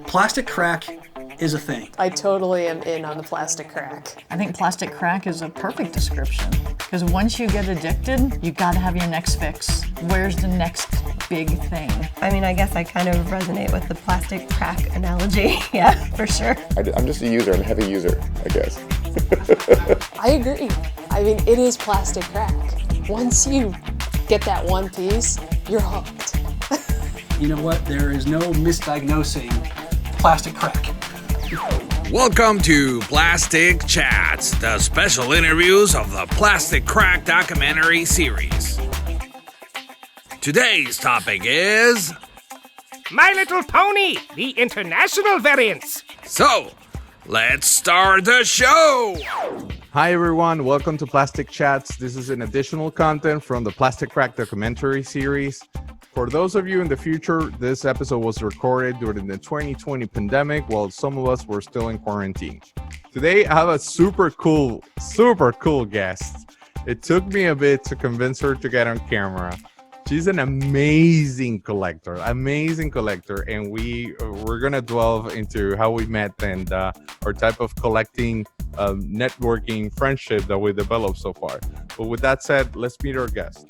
Plastic crack is a thing. I totally am in on the plastic crack. I think plastic crack is a perfect description because once you get addicted, you gotta have your next fix. Where's the next big thing? I mean, I guess I kind of resonate with the plastic crack analogy. Yeah, for sure. I'm just a user. I'm a heavy user, I guess. I agree. I mean, it is plastic crack. Once you get that one piece, you're hooked. You know what? There is no misdiagnosing plastic crack. Welcome to Plastic Chats, the special interviews of the Plastic Crack documentary series. Today's topic is... My Little Pony, the international variants. So, let's start the show! Hi everyone, welcome to Plastic Chats. This is an additional content from the Plastic Crack documentary series. For those of you in the future, this episode was recorded during the 2020 pandemic while some of us were still in quarantine. Today, I have a super cool guest. It took me a bit to convince her to get on camera. She's an amazing collector, and we're gonna delve into how we met and our type of collecting, networking, friendship that we developed so far. But with that said, let's meet our guest.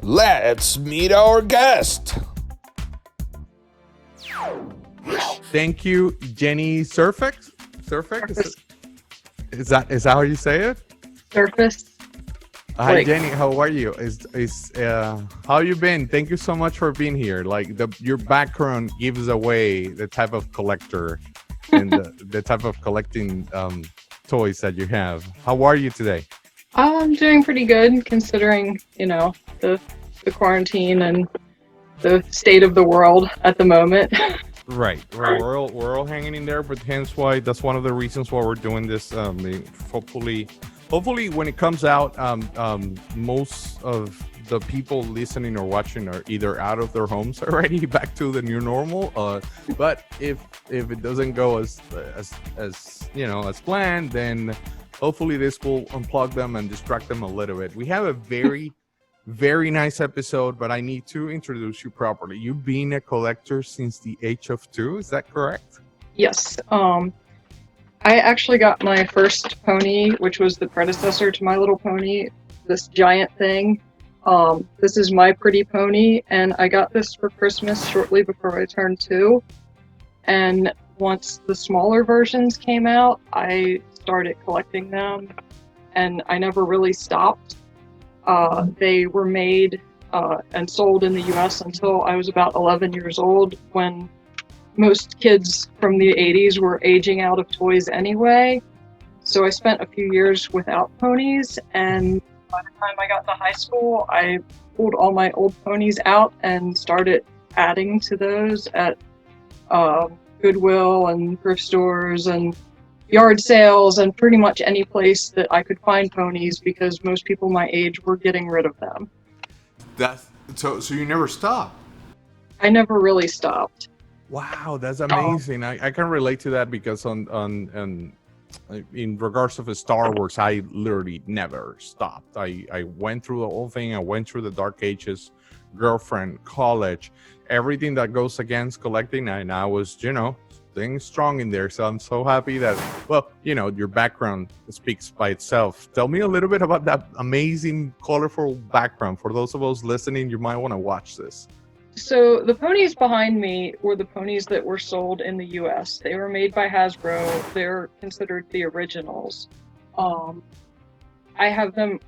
Let's meet our guest. Thank you, Jenny Serfecz. Is that how you say it? Surface. Hi, Jenny. How are you? How you been? Thank you so much for being here. Like your background gives away the type of collector and the type of collecting toys that you have. How are you today? I'm doing pretty good considering, the quarantine and the state of the world at the moment. Right. We're all hanging in there, but hence why that's one of the reasons why we're doing this. Hopefully when it comes out, most of the people listening or watching are either out of their homes already, back to the new normal. But if it doesn't go as planned, then hopefully this will unplug them and distract them a little bit. We have a very, very nice episode, but I need to introduce you properly. You've been a collector since the age of 2, is that correct? Yes. I actually got my first pony, which was the predecessor to My Little Pony, this giant thing. This is My Pretty Pony, and I got this for Christmas shortly before I turned 2. And once the smaller versions came out, I started collecting them, and I never really stopped. They were made and sold in the US until I was about 11 years old, when most kids from the 80s were aging out of toys anyway. So I spent a few years without ponies, and by the time I got to high school, I pulled all my old ponies out and started adding to those at Goodwill and thrift stores and yard sales and pretty much any place that I could find ponies, because most people my age were getting rid of them. So you never stopped? I never really stopped. Wow, that's amazing. I can relate to that because in regards to the Star Wars, I literally never stopped. I went through the whole thing. I went through the dark ages, girlfriend, college, everything that goes against collecting, and I was, staying strong in there. So I'm so happy that, your background speaks by itself. Tell me a little bit about that amazing, colorful background. For those of us listening, you might want to watch this. So the ponies behind me were the ponies that were sold in the US. They were made by Hasbro. They're considered the originals. I have them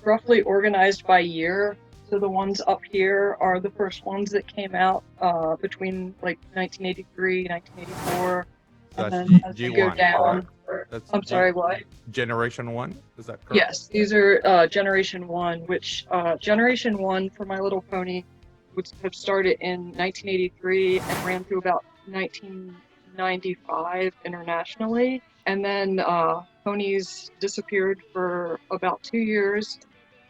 roughly organized by year. So the ones up here are the first ones that came out between 1983, 1984. And then as they go down. I'm sorry, what? Generation 1? Is that correct? Yes, these are Generation 1, which Generation 1 for My Little Pony would have started in 1983 and ran through about 1995 internationally. And then ponies disappeared for about 2 years.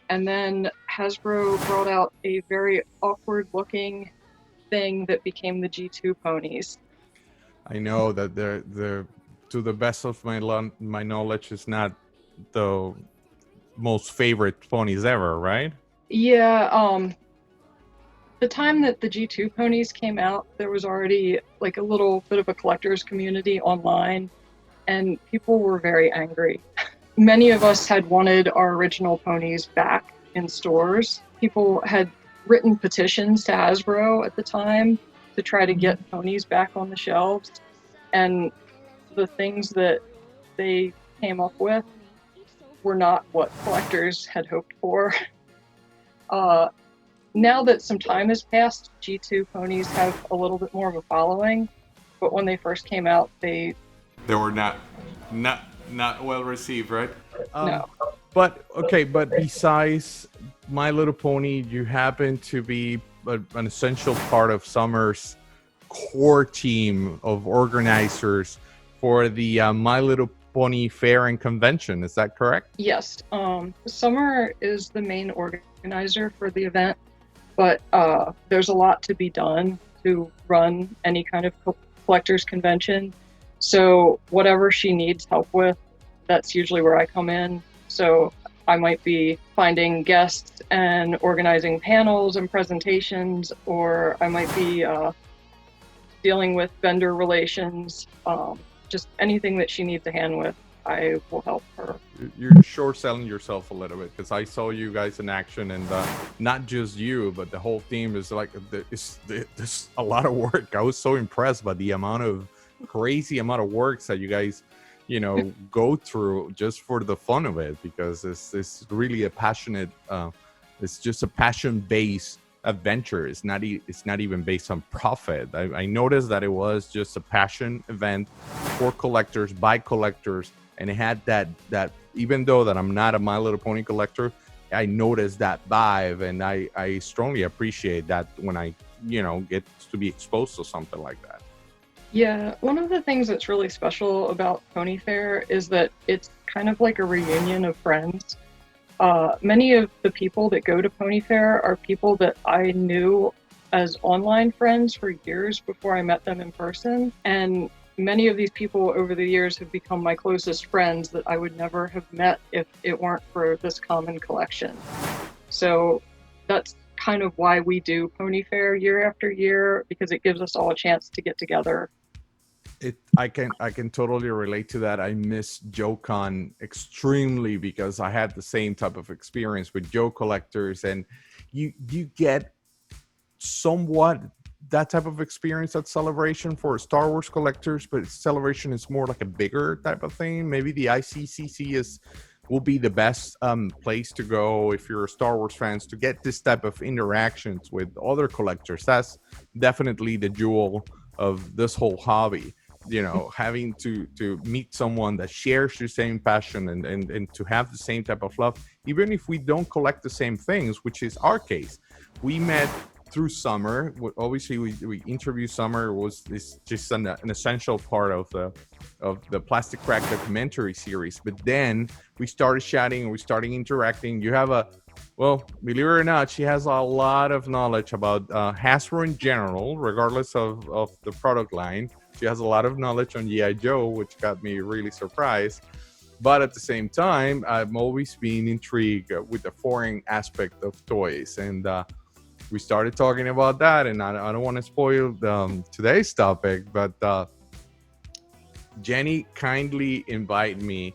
And then Hasbro brought out a very awkward looking thing that became the G2 ponies. I know that they're to the best of my knowledge, is not the most favorite ponies ever, right? Yeah, the time that the G2 ponies came out, there was already like a little bit of a collector's community online, and people were very angry. Many of us had wanted our original ponies back in stores. People had written petitions to Hasbro at the time to try to get ponies back on the shelves, and the things that they came up with were not what collectors had hoped for. Now that some time has passed, G2 ponies have a little bit more of a following, but when they first came out, they were not well received, right? no. But besides My Little Pony, you happen to be an essential part of Summer's core team of organizers for the My Little Pony Fair and Convention. Is that correct? Yes. Summer is the main organizer for the event, but there's a lot to be done to run any kind of collector's convention. So whatever she needs help with, that's usually where I come in. So I might be finding guests and organizing panels and presentations, or I might be dealing with vendor relations. Just anything that she needs a hand with, I will help her. You're short selling yourself a little bit, because I saw you guys in action, and not just you, but the whole team is like, there's a lot of work. I was so impressed by the crazy amount of works that you guys, go through just for the fun of it, because it's really a passionate, it's just a passion-based adventure. It's not even based on profit. I noticed that it was just a passion event for collectors, by collectors, and it had that even though that I'm not a My Little Pony collector, I noticed that vibe, and I strongly appreciate that when I get to be exposed to something like that. Yeah, one of the things that's really special about Pony Fair is that it's kind of like a reunion of friends. Many of the people that go to Pony Fair are people that I knew as online friends for years before I met them in person. And many of these people over the years have become my closest friends that I would never have met if it weren't for this common collection. So that's kind of why we do Pony Fair year after year, because it gives us all a chance to get together. I can totally relate to that. I miss JoeCon extremely, because I had the same type of experience with Joe collectors, and you get somewhat that type of experience at Celebration for Star Wars collectors, but Celebration is more like a bigger type of thing. Maybe the ICCC will be the best place to go if you're a Star Wars fans, to get this type of interactions with other collectors. That's definitely the jewel of this whole hobby. Having to meet someone that shares your same passion and to have the same type of love, even if we don't collect the same things, which is our case. We met through Summer. Obviously, we interviewed Summer. It's just an essential part of the Plastic Crack documentary series. But then we started chatting and we started interacting. You have believe it or not, she has a lot of knowledge about Hasbro in general, regardless of the product line. She has a lot of knowledge on G.I. Joe, which got me really surprised. But at the same time, I've always been intrigued with the foreign aspect of toys. And we started talking about that. And I don't want to spoil today's topic, but Jenny kindly invited me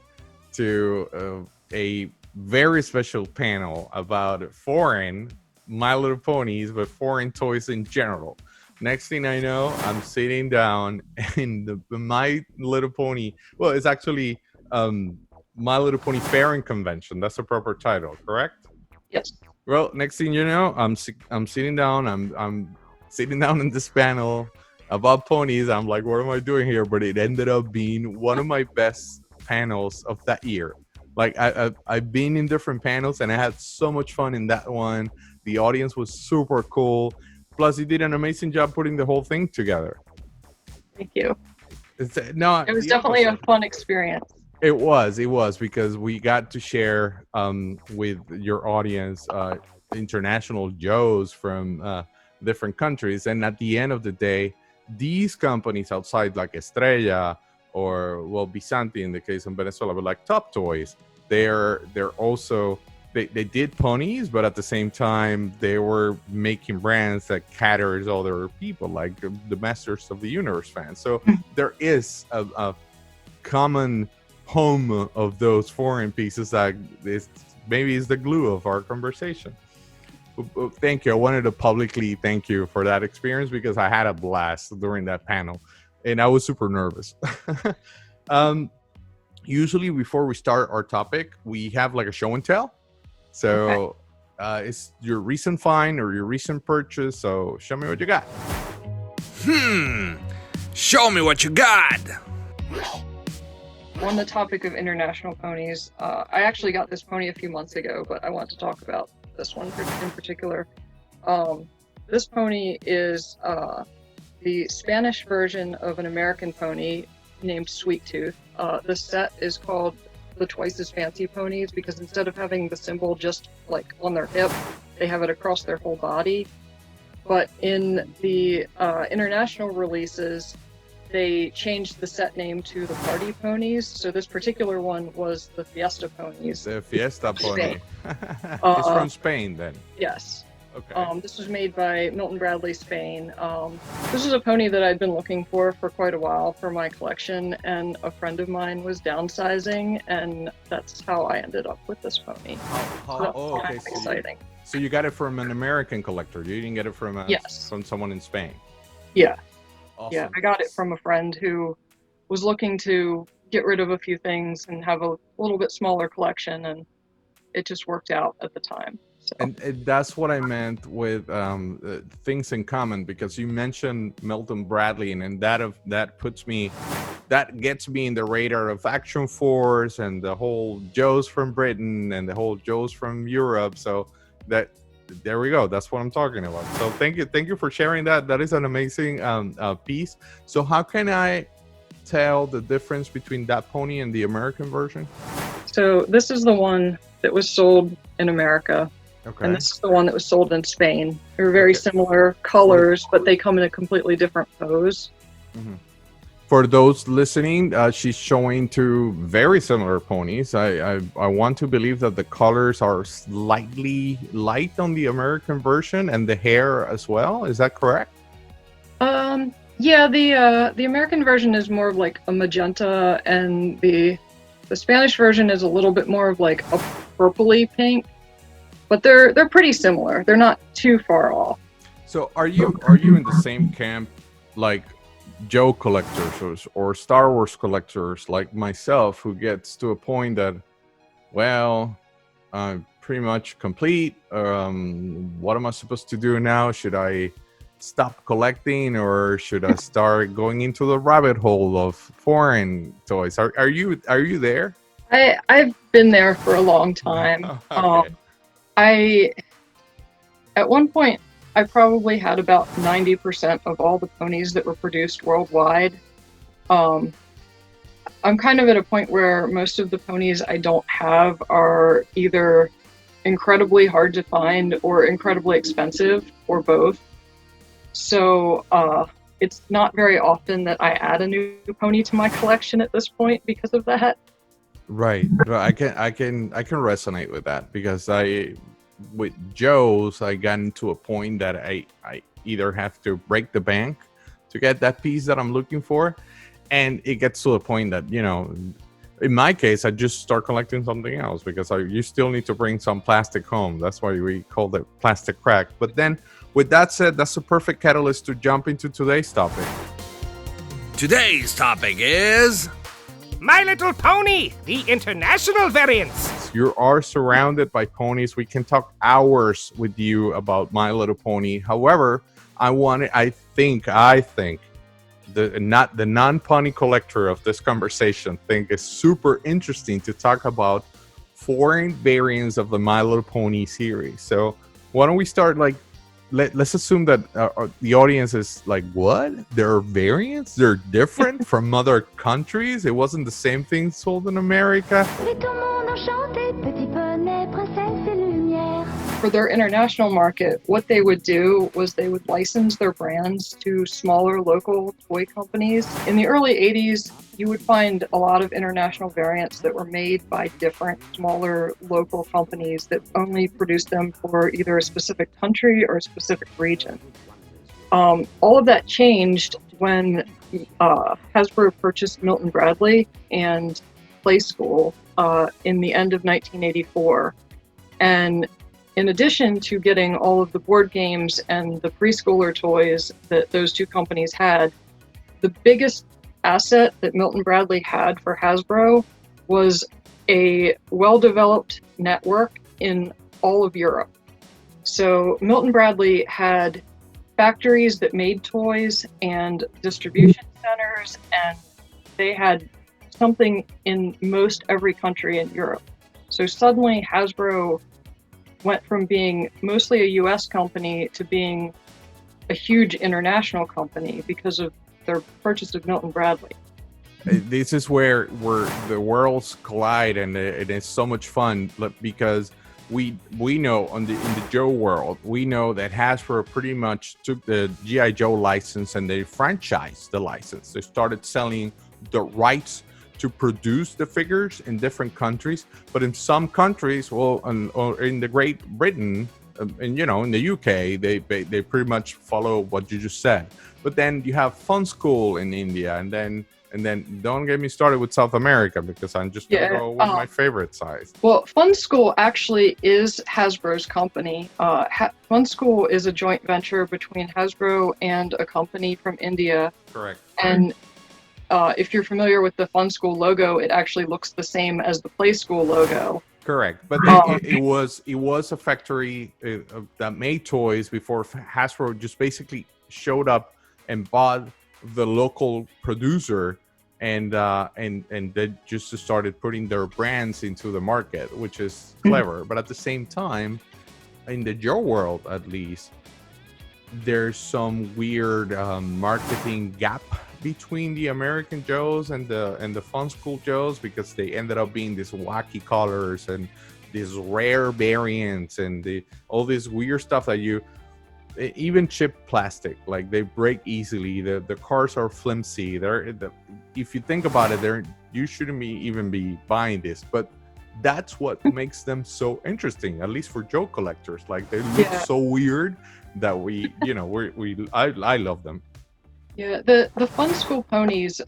to a very special panel about foreign My Little Ponies, but foreign toys in general. Next thing I know, I'm sitting down in the My Little Pony. Well, it's actually My Little Pony Fair and Convention. That's the proper title, correct? Yes. Well, next thing you know, I'm sitting down. I'm sitting down in this panel about ponies. I'm like, what am I doing here? But it ended up being one of my best panels of that year. Like I've been in different panels, and I had so much fun in that one. The audience was super cool. Plus, he did an amazing job putting the whole thing together. Thank you. It was definitely a fun experience. It was because we got to share with your audience international Joes from different countries. And at the end of the day, these companies outside like Estrella or Bisanti in the case of Venezuela, but like Top Toys, they they did ponies, but at the same time they were making brands that caters other people, like the Masters of the Universe fans. So there is a common home of those foreign pieces that is maybe is the glue of our conversation. Thank you. I wanted to publicly thank you for that experience because I had a blast during that panel and I was super nervous. Usually before we start our topic, we have like a show and tell. So it's your recent find or your recent purchase. So show me what you got. Show me what you got. On the topic of international ponies, I actually got this pony a few months ago, but I want to talk about this one in particular. This pony is the Spanish version of an American pony named Sweet Tooth. The set is called the Twice as Fancy Ponies because instead of having the symbol just like on their hip, they have it across their whole body. But in the international releases, they changed the set name to the Party Ponies. So this particular one was the Fiesta Ponies. The Fiesta Pony. It's from Spain then. Yes. Okay. This was made by Milton Bradley, Spain. This is a pony that I'd been looking for quite a while for my collection, and a friend of mine was downsizing, and that's how I ended up with this pony. Okay. Exciting. So you got it from an American collector. You didn't get it from from someone in Spain. Yeah. Awesome. Yeah, I got it from a friend who was looking to get rid of a few things and have a little bit smaller collection, and it just worked out at the time. So. And that's what I meant with things in common, because you mentioned Milton Bradley, and that gets me in the radar of Action Force and the whole Joe's from Britain and the whole Joe's from Europe. So there we go. That's what I'm talking about. So thank you for sharing that. That is an amazing piece. So how can I tell the difference between that pony and the American version? So this is the one that was sold in America. Okay. And this is the one that was sold in Spain. They're very similar colors, but they come in a completely different pose. Mm-hmm. For those listening, she's showing two very similar ponies. I want to believe that the colors are slightly light on the American version and the hair as well. Is that correct? Yeah, the American version is more of like a magenta, and the Spanish version is a little bit more of like a purpley pink. But they're pretty similar. They're not too far off. So are you in the same camp like Joe collectors or Star Wars collectors like myself, who gets to a point that, well, I'm pretty much complete. What am I supposed to do now? Should I stop collecting, or should I start going into the rabbit hole of foreign toys? Are you there? I've been there for a long time. Okay. At one point, I probably had about 90% of all the ponies that were produced worldwide. I'm kind of at a point where most of the ponies I don't have are either incredibly hard to find or incredibly expensive, or both. So it's not very often that I add a new pony to my collection at this point because of that. Right. I can resonate with that, because with Joe's, I got into a point that I either have to break the bank to get that piece that I'm looking for, and it gets to a point that, in my case, I just start collecting something else, because you still need to bring some plastic home. That's why we call it plastic crack. But then, with that said, that's a perfect catalyst to jump into today's topic. Today's topic is My Little Pony, the international variants. You are surrounded by ponies. We can talk hours with you about My Little Pony. However, I think the non-pony collector of this conversation think it's super interesting to talk about foreign variants of the My Little Pony series. So why don't we start, like, let's assume that the audience is like, what? There are variants? They're different from other countries? It wasn't the same thing sold in America? for their international market, what they would do was they would license their brands to smaller local toy companies. In the early 80s, you would find a lot of international variants that were made by different smaller local companies that only produced them for either a specific country or a specific region. All of that changed when Hasbro purchased Milton Bradley and Play School in the end of 1984. And in addition to getting all of the board games and the preschooler toys that those two companies had, the biggest asset that Milton Bradley had for Hasbro was a well-developed network in all of Europe. So Milton Bradley had factories that made toys and distribution centers, and they had something in most every country in Europe. So suddenly Hasbro went from being mostly a US company to being a huge international company because of their purchase of Milton Bradley. This is where the worlds collide, and it's so much fun because we know in the Joe world, we know that Hasbro pretty much took the G.I. Joe license and they franchised the license. They started selling the rights to produce the figures in different countries, but in some countries, or in the Great Britain, and in the UK, they pretty much follow what you just said. But then you have Fun School in India, and then don't get me started with South America, because I'm just gonna go with my favorite size. Well, Fun School actually is Hasbro's company. Fun School is a joint venture between Hasbro and a company from India. Correct. And if you're familiar with the Fun School logo, it actually looks the same as the Play School logo. Correct, but then it was a factory that made toys before Hasbro just basically showed up and bought the local producer, and they just started putting their brands into the market, which is clever. But at the same time, in the Joe world at least, there's some weird marketing gap between the American Joes and the Fun School Joes, because they ended up being these wacky colors and these rare variants and all this weird stuff that even chipped plastic, like they break easily. The cars are flimsy. If you think about it, you shouldn't even be buying this, but that's what makes them so interesting, at least for Joe collectors. Like they look so weird that I love them. Yeah, the Fun School ponies,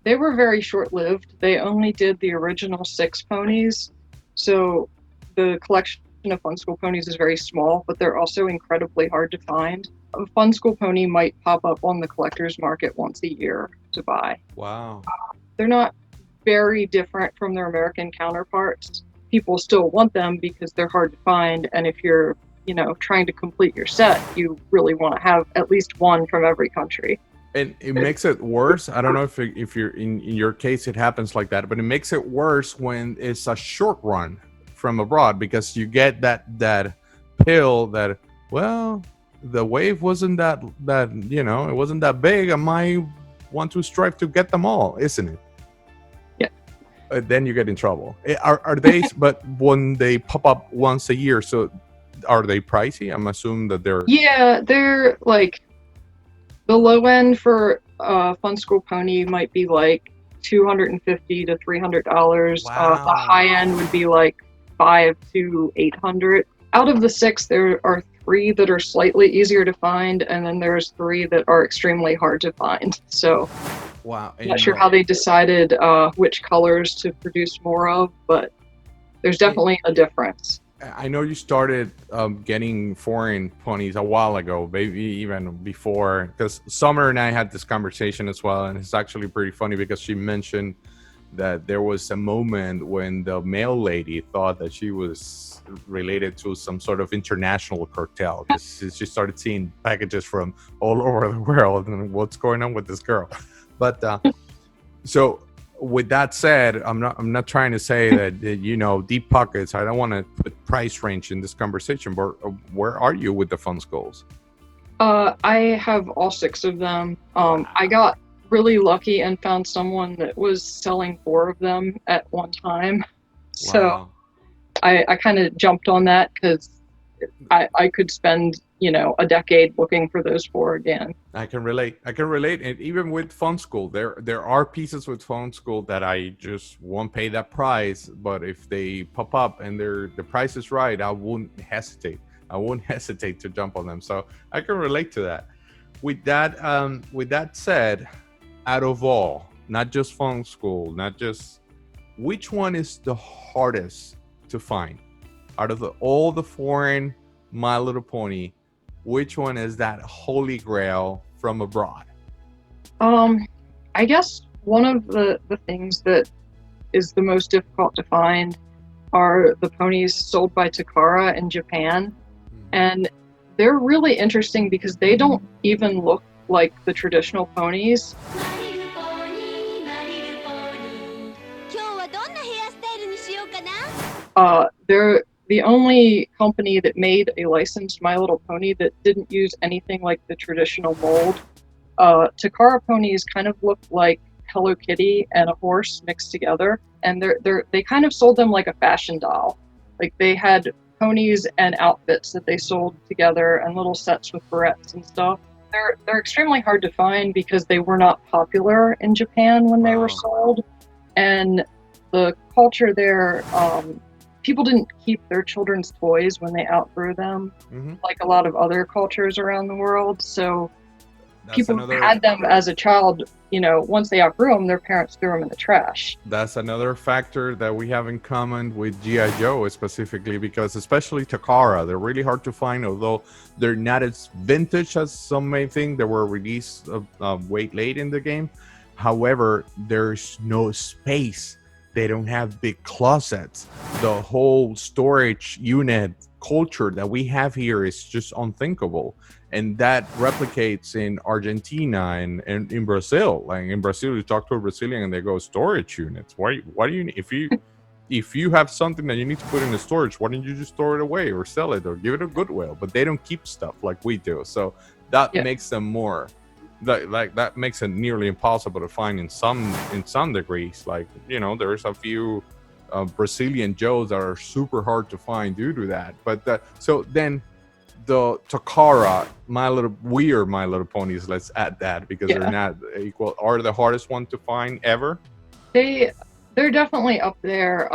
they were very short-lived. They only did the original 6 ponies, so the collection of Fun School ponies is very small, but they're also incredibly hard to find. A Fun School pony might pop up on the collector's market once a year to buy. Wow. They're not very different from their American counterparts. People still want them because they're hard to find, and if you're trying to complete your set, you really want to have at least one from every country. And it makes it worse. I don't know if you're in your case it happens like that, but it makes it worse when it's a short run from abroad, because you get that pill that, well, the wave wasn't that it wasn't that big. I might want to strive to get them all, isn't it? Yeah. Then you get in trouble. Are they? But when they pop up once a year, so are they pricey? I'm assuming that they're. Yeah, they're like the low end for Fun School Pony might be like $250 to $300. Wow. The high end would be like $500 to $800. Out of the 6, there are 3 that are slightly easier to find, and then there's 3 that are extremely hard to find. So, wow, I'm not sure how they decided which colors to produce more of, but there's definitely a difference. I know you started getting foreign ponies a while ago, maybe even before, because Summer and I had this conversation as well, and it's actually pretty funny because she mentioned that there was a moment when the mail lady thought that she was related to some sort of international cartel. She started seeing packages from all over the world, and what's going on with this girl? But so with that said, I'm not trying to say that deep pockets. I don't want to put price range in this conversation, but where are you with the Fun Schools? I have all 6 of them. I got really lucky and found someone that was selling 4 of them at one time. So Wow. I kind of jumped on that because I could spend, a decade looking for those 4 again. I can relate. And even with Phone School, there are pieces with Phone School that I just won't pay that price. But if they pop up and the price is right, I won't hesitate. To jump on them. So I can relate to that. With that said, out of all, not just Phone School, which one is the hardest to find out of all the foreign My Little Pony? Which one is that holy grail from abroad? I guess one of the things that is the most difficult to find are the ponies sold by Takara in Japan. And they're really interesting because they don't even look like the traditional ponies. They're the only company that made a licensed My Little Pony that didn't use anything like the traditional mold. Takara ponies kind of look like Hello Kitty and a horse mixed together, and they kind of sold them like a fashion doll. Like they had ponies and outfits that they sold together and little sets with barrettes and stuff. They're extremely hard to find because they were not popular in Japan when they were sold, and the culture there, people didn't keep their children's toys when they outgrew them, like a lot of other cultures around the world. So people who had them as a child, once they outgrew them, their parents threw them in the trash. That's another factor that we have in common with G.I. Joe specifically, because especially Takara, they're really hard to find, although they're not as vintage as some may think. They were released way late in the game. However, there's no space. They don't have big closets. The whole storage unit culture that we have here is just unthinkable. And that replicates in Argentina and in Brazil. Like in Brazil, you talk to a Brazilian and they go, storage units. Why do you, if you have something that you need to put in the storage, why don't you just store it away or sell it or give it a Goodwill? But they don't keep stuff like we do. So that makes them more, that makes it nearly impossible to find in some degrees. Like, there's a few Brazilian Joes that are super hard to find due to that. But so then the Takara, My Little Ponies, let's add that because they're not equal, are the hardest one to find ever. They're definitely up there.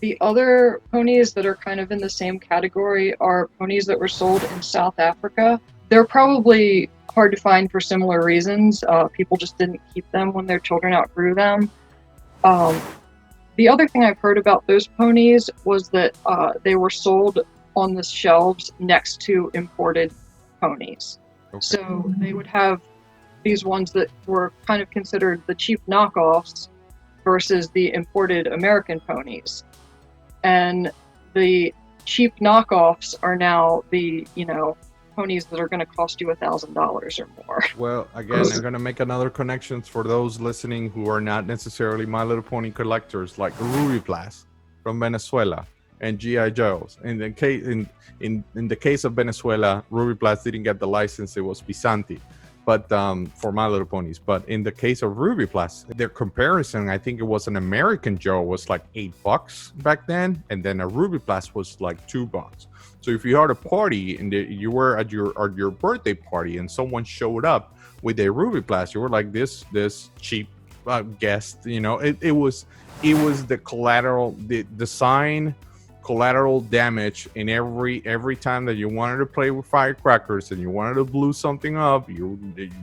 The other ponies that are kind of in the same category are ponies that were sold in South Africa. They're probably hard to find for similar reasons. People just didn't keep them when their children outgrew them. The other thing I've heard about those ponies was that they were sold on the shelves next to imported ponies. Okay. So they would have these ones that were kind of considered the cheap knockoffs versus the imported American ponies. And the cheap knockoffs are now the, ponies that are going to cost you $1,000 or more. Well, again, I'm going to make another connection for those listening who are not necessarily My Little Pony collectors, like Ruby Blast from Venezuela and G.I. Joe's. In the case of Venezuela, Ruby Blast didn't get the license. It was Pisanti, but for My Little Ponies. But in the case of Ruby Blast, their comparison, I think it was an American Joe was like $8 back then, and then a Ruby Blast was like $2. So if you had a party and you were at your birthday party and someone showed up with a Ruby Blast, you were like this cheap guest. It was the collateral, the design collateral damage in every time that you wanted to play with firecrackers and you wanted to blow something up. You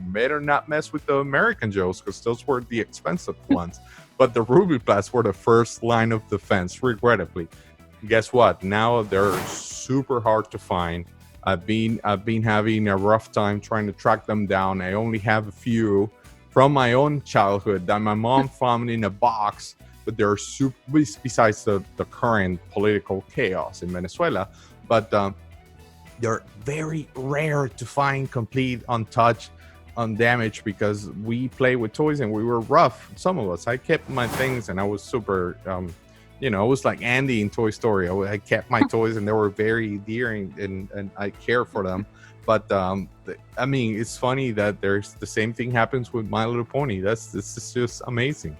better not mess with the American Joes because those were the expensive ones. But the Ruby Blasts were the first line of defense, regrettably. Guess what? Now they're super hard to find. I've been having a rough time trying to track them down. I only have a few from my own childhood that my mom found in a box. But they're super, besides the current political chaos in Venezuela, but they're very rare to find complete, untouched, undamaged, because we play with toys and we were rough. Some of us, I kept my things and I was super, I was like Andy in Toy Story. I kept my toys and they were very dear and I care for them. But it's funny that there's the same thing happens with My Little Pony. This is just amazing.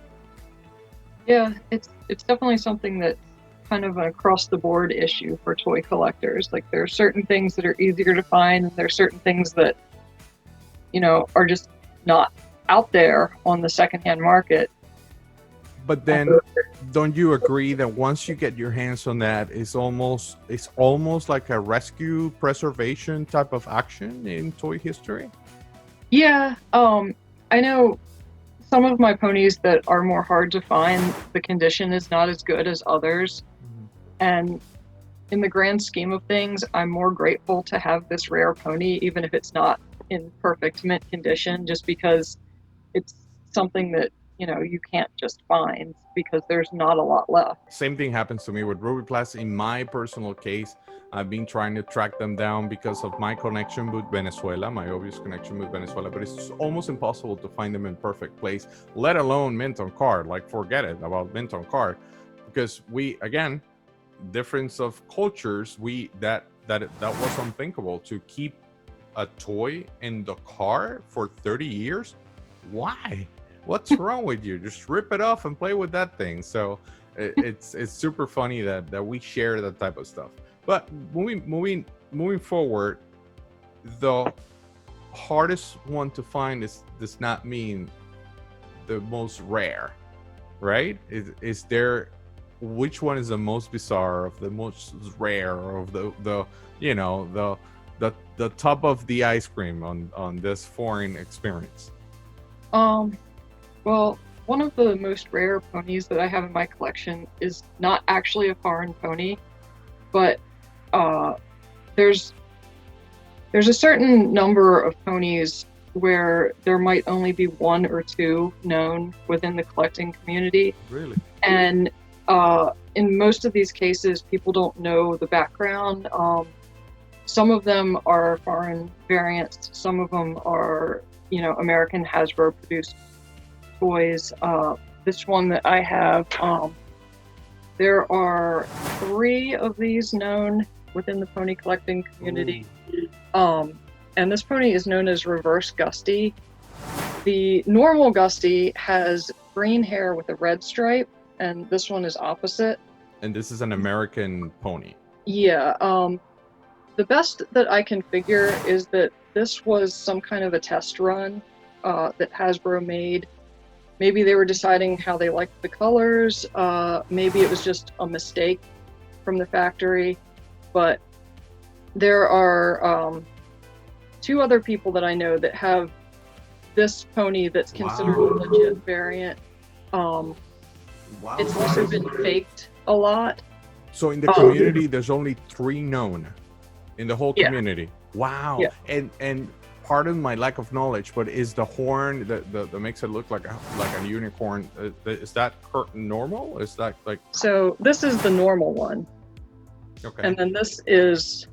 Yeah, it's definitely something that kind of an across the board issue for toy collectors. Like, there are certain things that are easier to find, and there are certain things that, you know, are just not out there on the secondhand market. But then, don't you agree that once you get your hands on that, it's almost like a rescue preservation type of action in toy history? Yeah, I know some of my ponies that are more hard to find, the condition is not as good as others. And in the grand scheme of things, I'm more grateful to have this rare pony, even if it's not in perfect mint condition, just because it's something that, you know, you can't just find because there's not a lot left. Same thing happens to me with Ruby Plus. In my personal case, I've been trying to track them down because of my connection with Venezuela, my obvious connection with Venezuela, but it's almost impossible to find them in perfect place, let alone mint on card. Like, forget it about mint on card, because we, again, difference of cultures, that was unthinkable to keep a toy in the car for 30 years. Why? What's wrong with you? Just rip it off and play with that thing. So it's super funny that we share that type of stuff. But moving forward, the hardest one to find does not mean the most rare, right? Is there, which one is the most bizarre, of the most rare, of the you know, the top of the ice cream on this foreign experience? Well, one of the most rare ponies that I have in my collection is not actually a foreign pony, but there's a certain number of ponies where there might only be one or two known within the collecting community. Really? And in most of these cases, people don't know the background. Some of them are foreign variants. Some of them are, you know, American Hasbro produced toys. This one that I have, there are 3 of these known within the pony collecting community. And this pony is known as Reverse Gusty. The normal Gusty has green hair with a red stripe, and this one is opposite. And this is an American pony. Yeah. The best that I can figure is that this was some kind of a test run that Hasbro made. Maybe they were deciding how they liked the colors. Maybe it was just a mistake from the factory. But there are 2 other people that I know that have this pony that's considered a legit variant. It's also been faked a lot. So in the community, there's only 3 known in the whole community. Wow. Yeah. And pardon my lack of knowledge, but is the horn that makes it look like a unicorn, is that normal? Is that like... So this is the normal one. Okay. And then this is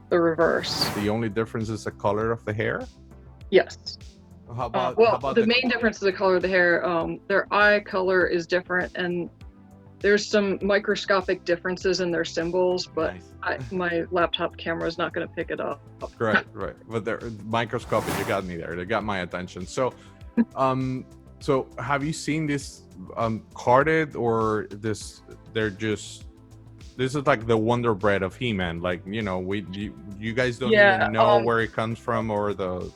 the reverse. The only difference is the color of the hair? Yes. How about, the main difference is the color of the hair. Their eye color is different, and there's some microscopic differences in their symbols, but nice. My laptop camera is not going to pick it up. Right. But they're microscopic. You got me there. They got my attention. So, so have you seen this carded, or this? This is like the Wonder Bread of He-Man. Like, you know, you guys don't even know where it comes from, or the...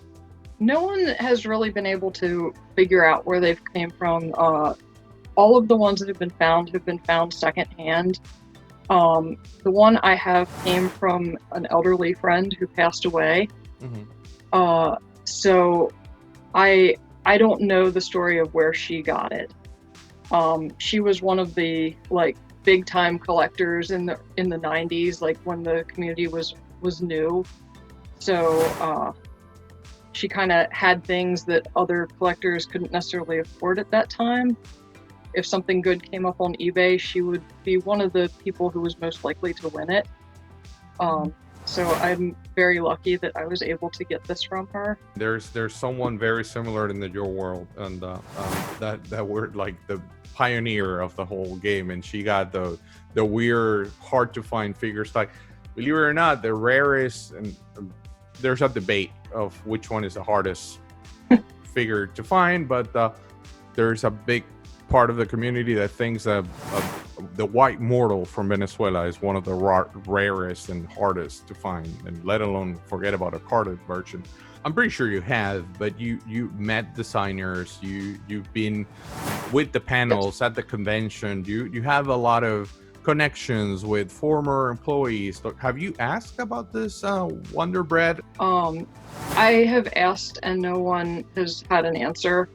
No one has really been able to figure out where they've came from. All of the ones that have been found secondhand. The one I have came from an elderly friend who passed away. Mm-hmm. So I don't know the story of where she got it. She was one of the big time collectors in the 90s, like when the community was new. So she kind of had things that other collectors couldn't necessarily afford at that time. If something good came up on eBay, she would be one of the people who was most likely to win it. So I'm very lucky that I was able to get this from her. There's someone very similar in your world, and that we're like the pioneer of the whole game, and she got the weird, hard to find figures. Like, believe it or not, the rarest, and there's a debate of which one is the hardest figure to find, but there's a big part of the community that thinks a the white mortal from Venezuela is one of the rarest and hardest to find, and let alone forget about a carded version. I'm pretty sure you have, but you met designers, you've been with the panels at the convention, you have a lot of connections with former employees. Have you asked about this Wonder Bread? I have asked and no one has had an answer.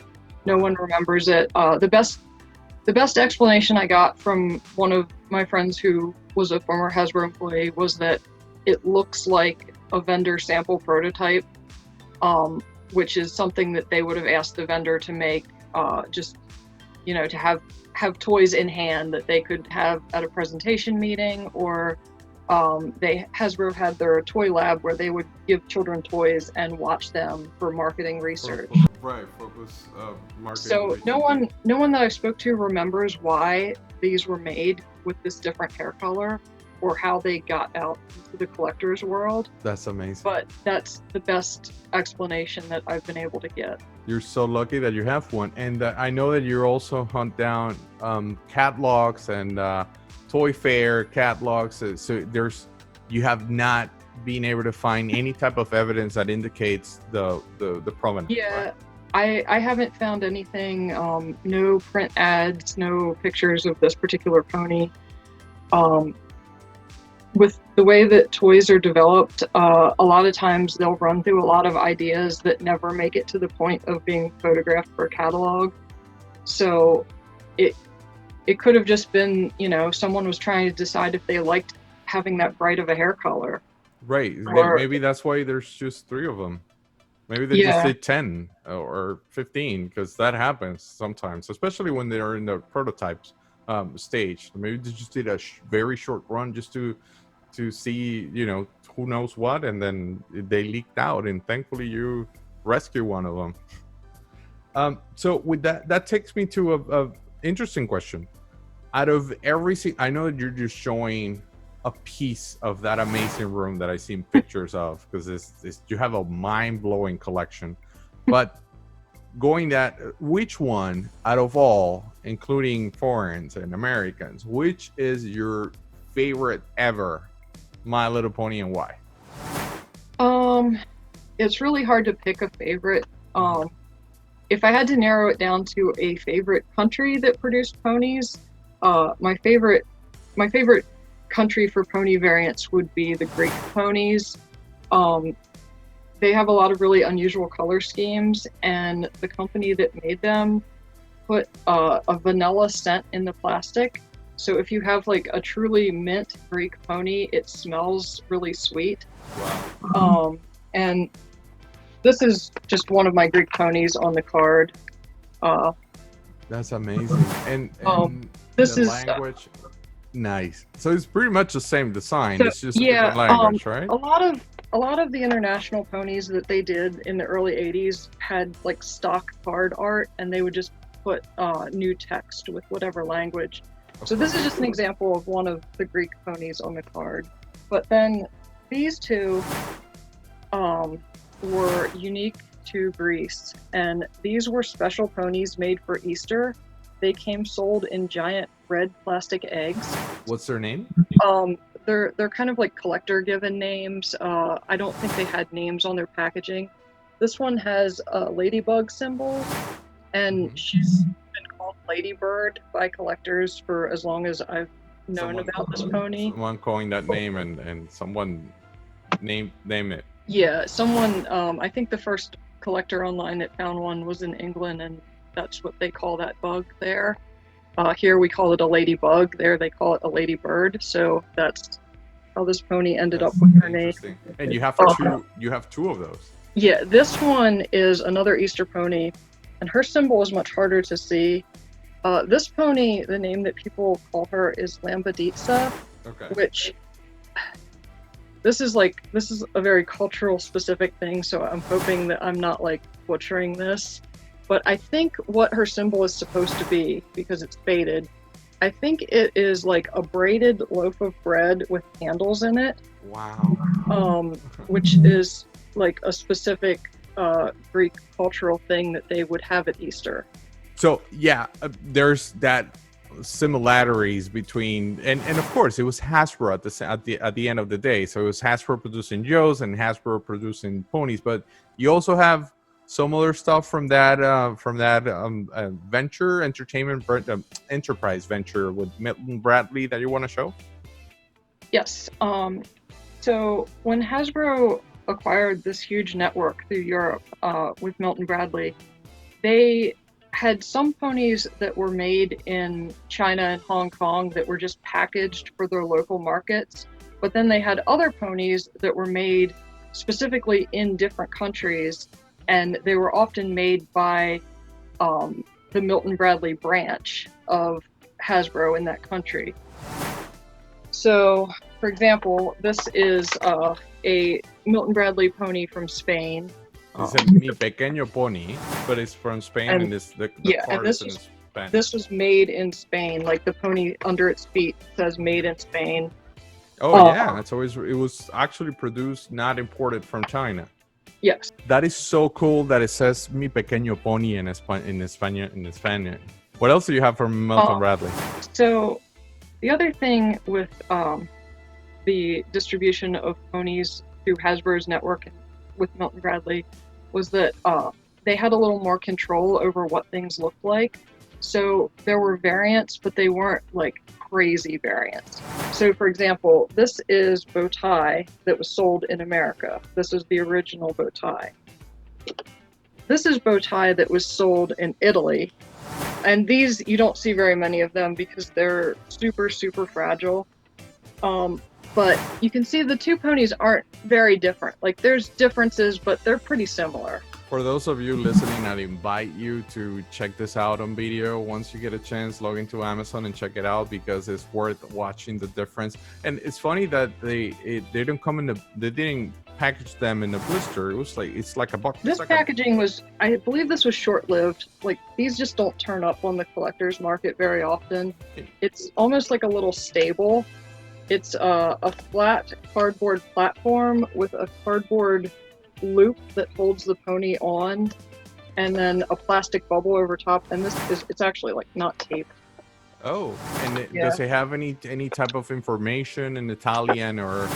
No one remembers it. The best explanation I got from one of my friends who was a former Hasbro employee was that it looks like a vendor sample prototype, which is something that they would have asked the vendor to make, just, you know, to have toys in hand that they could have at a presentation meeting, or Hasbro had their toy lab where they would give children toys and watch them for marketing research. Right, focus marketing. So no one that I spoke to remembers why these were made with this different hair color, or how they got out into the collector's world. That's amazing. But that's the best explanation that I've been able to get. You're so lucky that you have one. And I know that you also hunt down catalogs and toy fair catalogs. So you have not been able to find any type of evidence that indicates the provenance. Yeah, right? I haven't found anything, no print ads, no pictures of this particular pony. With the way that toys are developed, a lot of times they'll run through a lot of ideas that never make it to the point of being photographed for a catalog. So it could have just been, you know, someone was trying to decide if they liked having that bright of a hair color. Right. Or, maybe that's why there's just 3 of them. Maybe they just did 10 or 15, because that happens sometimes, especially when they're in the prototypes stage. Maybe they just did a very short run just to see, you know, who knows what, and then they leaked out, and thankfully you rescue one of them. So with that takes me to a interesting question. Out of everything, I know that you're just showing a piece of that amazing room that I've seen pictures of, because you have a mind-blowing collection. But which one out of all, including foreigners and Americans, which is your favorite ever My Little Pony, and why? It's really hard to pick a favorite. If I had to narrow it down to a favorite country that produced ponies, my favorite country for pony variants would be the Greek ponies. They have a lot of really unusual color schemes, and the company that made them put a vanilla scent in the plastic. So if you have like a truly mint Greek pony, it smells really sweet. Wow. And this is just one of my Greek ponies on the card. That's amazing. And this the is language. Nice. So it's pretty much the same design. It's just a different language, right? A lot of the international ponies that they did in the early 80s had like stock card art, and they would just put new text with whatever language. So this is just an example of one of the Greek ponies on the card. But then these two were unique to Greece, and these were special ponies made for Easter. They came sold in giant red plastic eggs. What's their name? They're kind of like collector given names. I don't think they had names on their packaging. This one has a ladybug symbol, and she's been called Ladybird by collectors for as long as I've known about this pony. Someone calling that name, and someone name it. Yeah, someone, I think the first collector online that found one was in England, and that's what they call that bug there. Here we call it a ladybug, there they call it a ladybird, so that's how this pony ended up with her name. And you have two of those. Yeah, this one is another Easter pony, and her symbol is much harder to see. This pony, the name that people call her is Lambaditsa, which this is a very cultural specific thing, so I'm hoping that I'm not like butchering this. But I think what her symbol is supposed to be, because it's faded, I think it is like a braided loaf of bread with candles in it. Wow. Which is like a specific Greek cultural thing that they would have at Easter. So yeah, there's that similarities between, and of course it was Hasbro at the end of the day. So it was Hasbro producing Joes and Hasbro producing ponies, but you also have some other stuff from that venture entertainment enterprise venture with Milton Bradley that you want to show. Yes. So when Hasbro acquired this huge network through Europe with Milton Bradley, they had some ponies that were made in China and Hong Kong that were just packaged for their local markets. But then they had other ponies that were made specifically in different countries, and they were often made by the Milton Bradley branch of Hasbro in that country. So, for example, this is a Milton Bradley pony from Spain. It's a Mi Pequeño Pony, but it's from Spain, and this the and this was made in Spain. Like the pony under its feet says "Made in Spain." Oh yeah, it was actually produced, not imported from China. Yes. That is so cool that it says Mi Pequeño Pony in Spanish. What else do you have from Milton Bradley? So, the other thing with the distribution of ponies through Hasbro's network with Milton Bradley was that they had a little more control over what things looked like. So there were variants, but they weren't like crazy variants. So for example, this is bow tie that was sold in America. This is the original bow tie. This is bow tie that was sold in Italy. And these, you don't see very many of them because they're super, super fragile. But you can see the two ponies aren't very different. Like there's differences, but they're pretty similar. For those of you listening, I'd invite you to check this out on video. Once you get a chance, log into Amazon and check it out because it's worth watching the difference. And it's funny that they didn't come in they didn't package them in a blister. It was like, it's like a box. This packaging was, I believe this was short-lived. Like these just don't turn up on the collector's market very often. It's almost like a little stable. It's a flat cardboard platform with a cardboard loop that holds the pony on, and then a plastic bubble over top. And it's actually like not taped. Oh, and does it have any type of information in Italian or?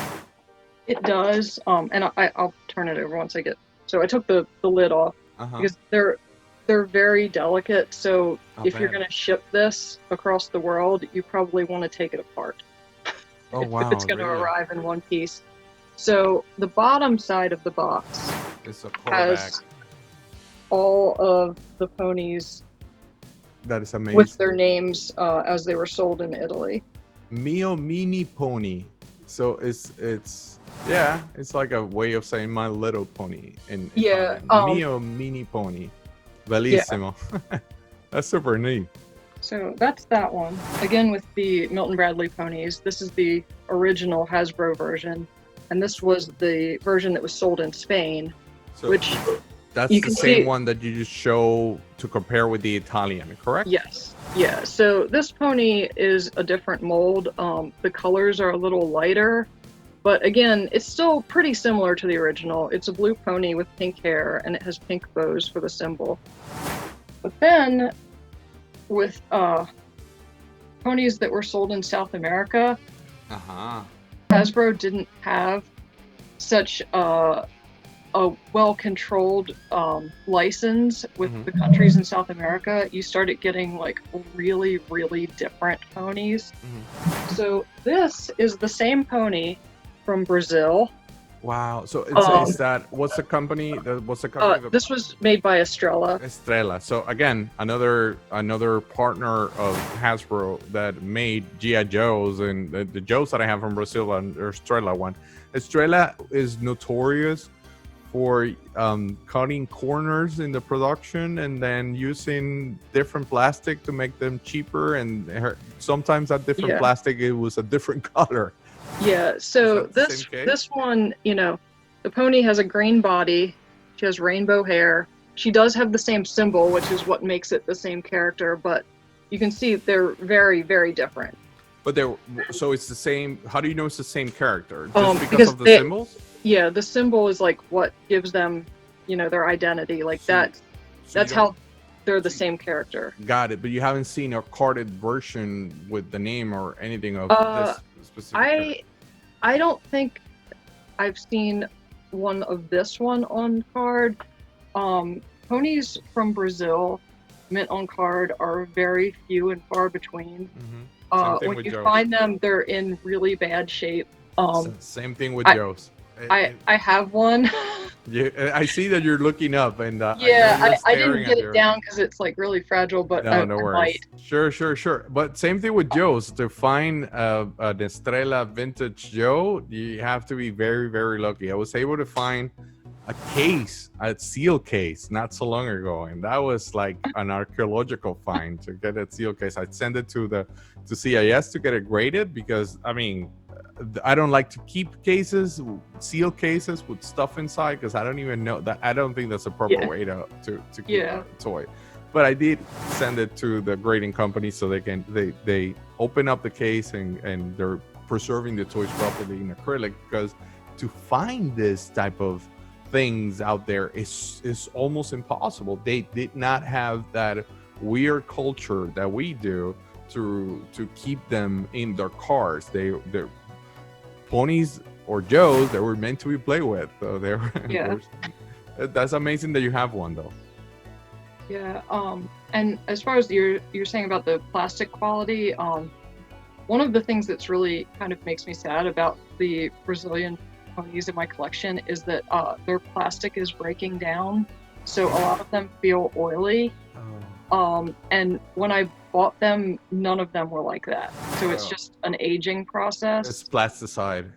It does. And I'll turn it over once I get. So I took the lid off because they're very delicate. So if you're gonna ship this across the world, you probably want to take it apart. Oh wow! If it's going to arrive in one piece. So the bottom side of the box has all of the ponies. That is amazing. With their names as they were sold in Italy. Mio Mini Pony. So it's like a way of saying My Little Pony in Mio Mini Pony. Bellissimo. Yeah. That's super neat. So that's that one. Again with the Milton Bradley ponies. This is the original Hasbro version, and this was the version that was sold in Spain. So which that's the same one that you just show to compare with the Italian, correct? Yes. Yeah. So this pony is a different mold. The colors are a little lighter, but again, it's still pretty similar to the original. It's a blue pony with pink hair, and it has pink bows for the symbol. But then with ponies that were sold in South America, Hasbro didn't have such a well-controlled license with the countries in South America. You started getting like really, really different ponies. So this is the same pony from Brazil. Wow. So it's what's the company? This was made by Estrella. Estrella. So again, another partner of Hasbro that made G.I. Joes and the Joes that I have from Brazil and Estrella one. Estrella is notorious for cutting corners in the production and then using different plastic to make them cheaper. And sometimes that different plastic, it was a different color. Yeah, so this one, the pony has a green body. She has rainbow hair. She does have the same symbol, which is what makes it the same character, but you can see they're very, very different. But so it's the same. How do you know it's the same character? Just because of the symbols? Yeah, the symbol is like what gives them, their identity. Like that's how they're the same character. Got it. But you haven't seen a carded version with the name or anything of this specific character. I don't think I've seen one of this one on card. Ponies from Brazil mint on card are very few and far between. When you find them, they're in really bad shape. Same thing with Joe's. I have one. Yeah, I see that you're looking up, and I didn't get it down because it's like really fragile, but I worries. might. Sure. But same thing with Joe's. To find an Estrella vintage Joe, you have to be very, very lucky. I was able to find a seal case, not so long ago, and that was like an archaeological find to get a seal case. I'd send it to CIS to get it graded because I don't like to keep seal cases with stuff inside because I don't even know that. I don't think that's a proper way to keep a toy. But I did send it to the grading company so they open up the case and they're preserving the toys properly in acrylic, because to find this type of things out there is almost impossible. They did not have that weird culture that we do to keep them in their cars. They're ponies or Joes that were meant to be played with. So that's amazing that you have one though. Yeah. And as far as you're saying about the plastic quality, one of the things that's really kind of makes me sad about the Brazilian ponies in my collection is that their plastic is breaking down, so a lot of them feel oily. And when I bought them, none of them were like that. So it's just an aging process. It's plasticide.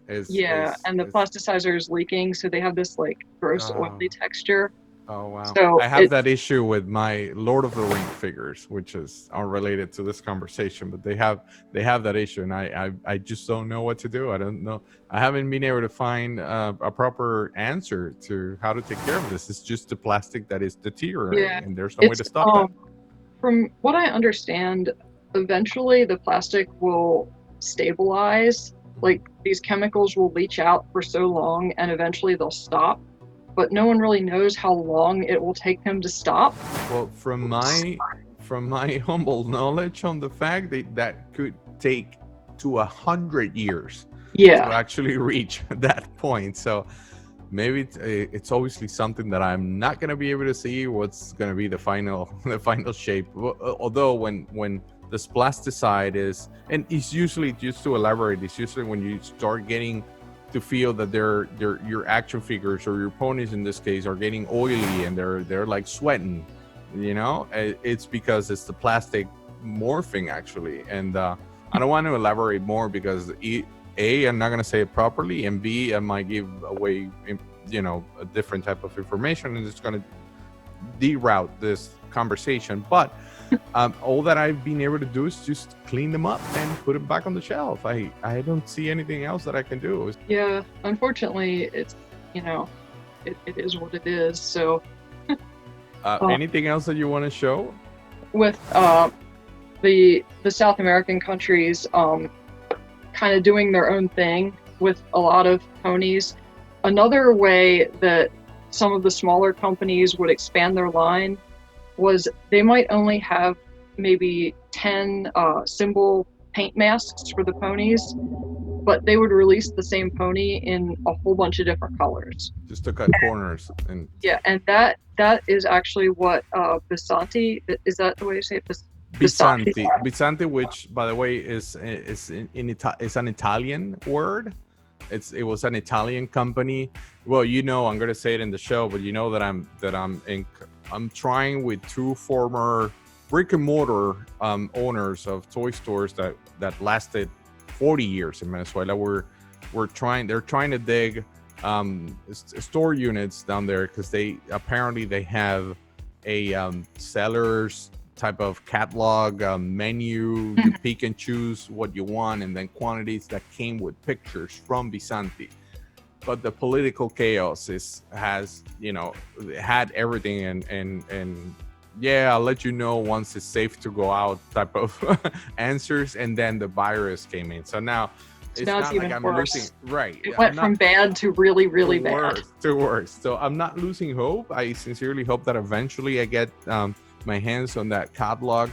And the plasticizer is leaking, so they have this like gross oily texture. Oh wow! So I have that issue with my Lord of the Rings figures, which is unrelated to this conversation, but they have that issue, and I just don't know what to do. I don't know. I haven't been able to find a proper answer to how to take care of this. It's just the plastic that is deteriorating, and there's no way to stop that. From what I understand, eventually the plastic will stabilize. Like these chemicals will leach out for so long, and eventually they'll stop. But no one really knows how long it will take them to stop. Well, from my humble knowledge on the fact that could take to 100 years to actually reach that point. So maybe it's obviously something that I'm not going to be able to see what's going to be the final shape. Although when this plasticide is, and it's usually, just to elaborate, it's usually when you start getting to feel that your action figures or your ponies in this case are getting oily and they're like sweating, it's because it's the plastic morphing actually. And I don't want to elaborate more because I'm not going to say it properly, and B, I might give away a different type of information, and it's going to deroute this conversation. But all that I've been able to do is just clean them up and put them back on the shelf. I don't see anything else that I can do. Yeah, unfortunately, it's it is what it is. So anything else that you want to show? With the South American countries kind of doing their own thing with a lot of ponies, another way that some of the smaller companies would expand their line was they might only have maybe 10 symbol paint masks for the ponies, but they would release the same pony in a whole bunch of different colors. Just to cut corners. And that is actually what Bisanti, is that the way you say it? Bisanti, which by the way is an Italian word. It was an Italian company. Well, I'm going to say it in the show, but I'm trying with two former brick and mortar owners of toy stores that lasted 40 years in Venezuela. They're trying to dig store units down there because they have a seller's type of catalog menu. You pick and choose what you want, and then quantities that came with pictures from Bisanti. But the political chaos had everything, and I'll let you know once it's safe to go out type of answers, and then the virus came in. So now it's not even like I'm worse. losing. Right, it went from bad to really, really bad. To worse. So I'm not losing hope. I sincerely hope that eventually I get my hands on that catalog,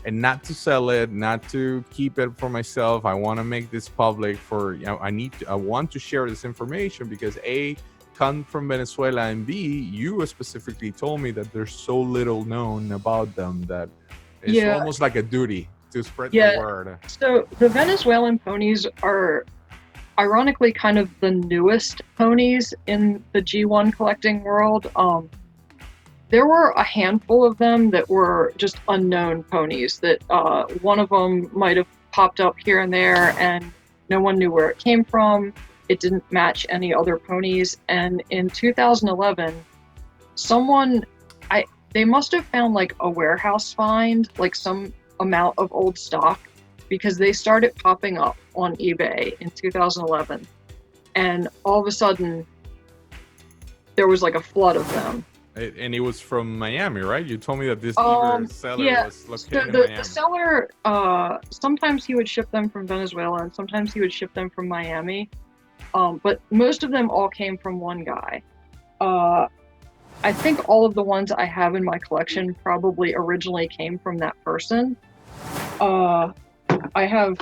and not to sell it, not to keep it for myself. I want to make this public for, I want to share this information because A, come from Venezuela, and B, you specifically told me that there's so little known about them that it's almost like a duty to spread the word. So the Venezuelan ponies are ironically kind of the newest ponies in the G1 collecting world. There were a handful of them that were just unknown ponies that one of them might have popped up here and there and no one knew where it came from. It didn't match any other ponies. And in 2011, they must have found like a warehouse find, like some amount of old stock, because they started popping up on eBay in 2011. And all of a sudden, there was like a flood of them. And it was from Miami, right? You told me that this eager seller was located in Miami. The seller, sometimes he would ship them from Venezuela, and sometimes he would ship them from Miami. But most of them all came from one guy. I think all of the ones I have in my collection probably originally came from that person. I have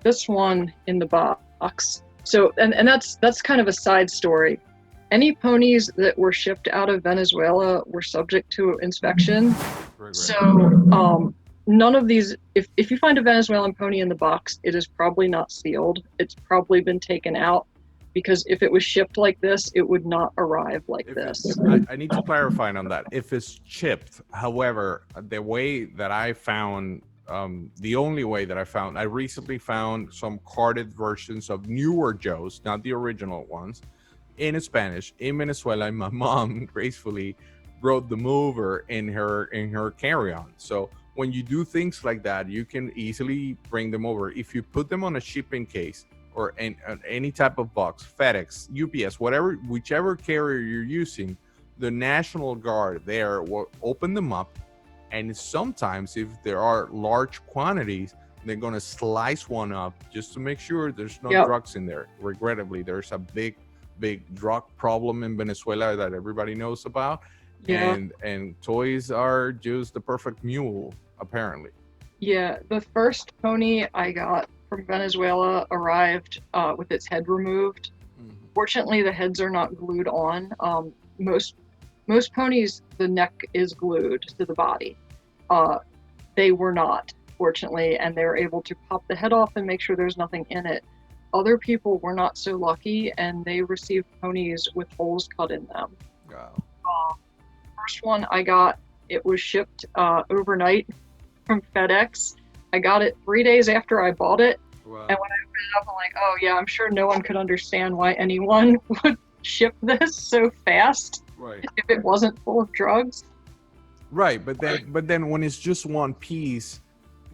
this one in the box. So, and that's kind of a side story. Any ponies that were shipped out of Venezuela were subject to inspection. Right. So, none of these, if you find a Venezuelan pony in the box, it is probably not sealed. It's probably been taken out, because if it was shipped like this, it would not arrive like this. I need to clarify on that. If it's chipped, however, the way that I found, the only way that I found, I recently found some carded versions of newer Joes, not the original ones, in Spanish in Venezuela, and my mom gracefully brought them over in her carry-on. So when you do things like that, you can easily bring them over. If you put them on a shipping case or in any type of box, FedEx, UPS, whichever carrier you're using, the National Guard there will open them up, and sometimes if there are large quantities, they're going to slice one up just to make sure there's no drugs in there. Regrettably, there's a big drug problem in Venezuela that everybody knows about. And toys are just the perfect mule, apparently. Yeah, the first pony I got from Venezuela arrived with its head removed. Fortunately, the heads are not glued on. Most ponies, the neck is glued to the body. They were not, fortunately, and they were able to pop the head off and make sure there's nothing in it. Other people were not so lucky, and they received ponies with holes cut in them. Wow. First one I got, it was shipped overnight from FedEx. I got it 3 days after I bought it. Wow. And when I opened it up, I'm like, oh yeah, I'm sure no one could understand why anyone would ship this so fast if it wasn't full of drugs. Right, but then when it's just one piece,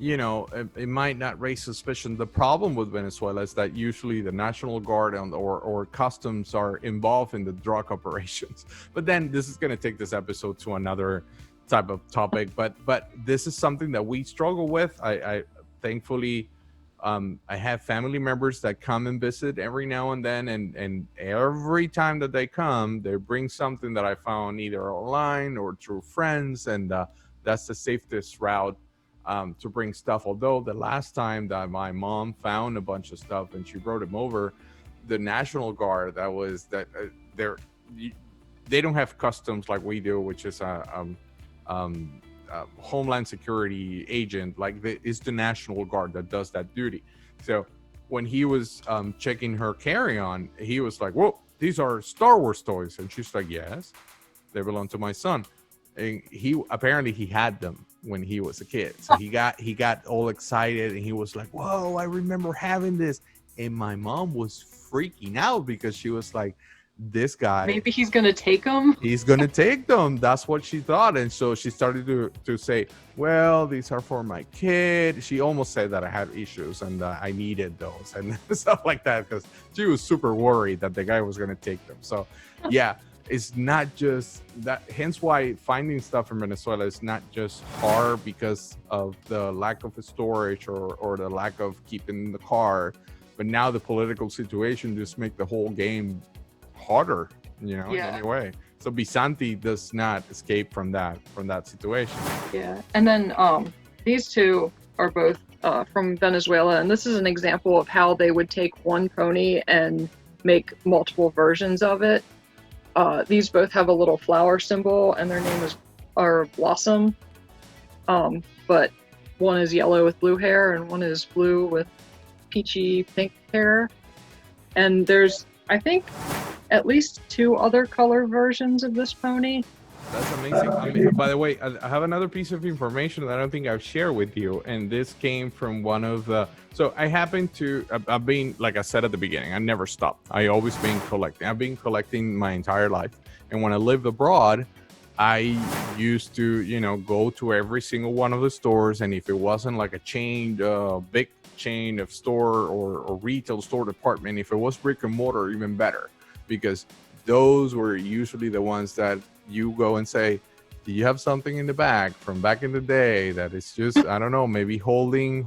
it might not raise suspicion. The problem with Venezuela is that usually the National Guard or customs are involved in the drug operations. But then this is going to take this episode to another type of topic. But this is something that we struggle with. I thankfully, I have family members that come and visit every now and then, and every time that they come, they bring something that I found either online or through friends, and that's the safest route to bring stuff. Although the last time that my mom found a bunch of stuff and she brought them over, the National Guard, they don't have customs like we do, which is a Homeland Security agent. It's the National Guard that does that duty. So when he was checking her carry-on, he was like, "Whoa, these are Star Wars toys," and she's like, "Yes, they belong to my son." And he had them when he was a kid, so he got all excited, and he was like, "Whoa, I remember having this." And my mom was freaking out because she was like, this guy, maybe he's gonna take them. He's gonna take them. That's what she thought. And so she started to say, well, these are for my kid. She almost said that I had issues and I needed those and stuff like that, because she was super worried that the guy was gonna take them. So yeah, it's not just that. Hence why finding stuff in Venezuela is not just hard because of the lack of storage or the lack of keeping in the car, but now the political situation just make the whole game harder, in any way. So Bisanti does not escape from that situation. Yeah, and then these two are both from Venezuela, and this is an example of how they would take one pony and make multiple versions of it. These both have a little flower symbol, and their name are Blossom. But one is yellow with blue hair, and one is blue with peachy pink hair. And there's, I think, at least 2 other color versions of this pony. That's amazing. By the way, I have another piece of information that I don't think I've shared with you, and this came from one of the. So I happen to. I've been, like I said at the beginning, I never stopped. I always been collecting. I've been collecting my entire life, and when I lived abroad, I used to, go to every single one of the stores, and if it wasn't like a chain, big chain of store or retail store department, if it was brick and mortar, even better, because those were usually the ones that you go and say, do you have something in the bag from back in the day that is just, I don't know, maybe holding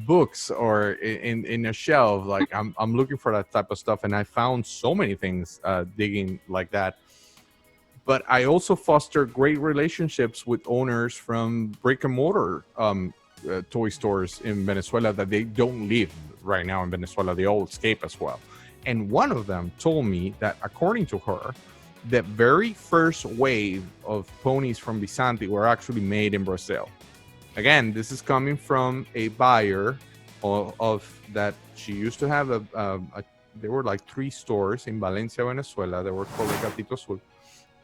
books or in a shelf. Like I'm looking for that type of stuff, and I found so many things digging like that. But I also foster great relationships with owners from brick and mortar toy stores in Venezuela that they don't live right now in Venezuela. They all escape as well. And one of them told me that, according to her, the very first wave of ponies from Bisanti were actually made in Brazil. Again, this is coming from a buyer of that she used to have there were like 3 stores in Valencia, Venezuela. They were called the Gatito Azul.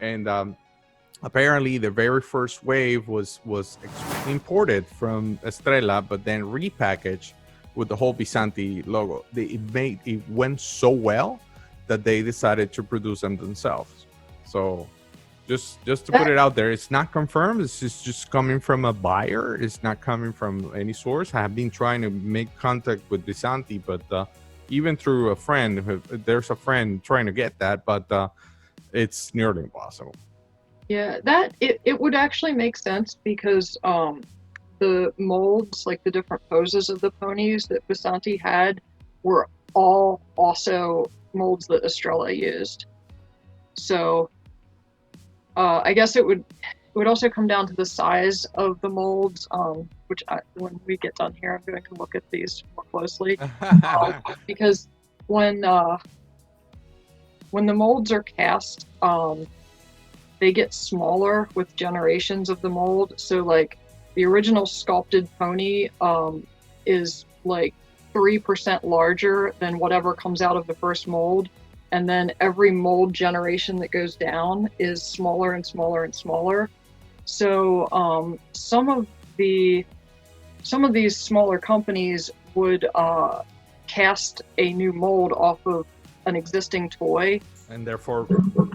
And apparently the very first wave was imported from Estrella, but then repackaged with the whole Bisanti logo. It went so well that they decided to produce them themselves. So just to put it out there, it's not confirmed. It's just coming from a buyer. It's not coming from any source. I have been trying to make contact with Bisanti, but even through a friend, there's a friend trying to get that, but it's nearly impossible. Yeah, it would actually make sense because the molds, like the different poses of the ponies that Bisanti had, were all also molds that Estrella used. So I guess it would also come down to the size of the molds, which when we get done here, I'm going to look at these more closely. Because when the molds are cast, they get smaller with generations of the mold. So like the original sculpted pony is like 3% larger than whatever comes out of the first mold. And then every mold generation that goes down is smaller and smaller and smaller. So some of these smaller companies would cast a new mold off of an existing toy. And therefore...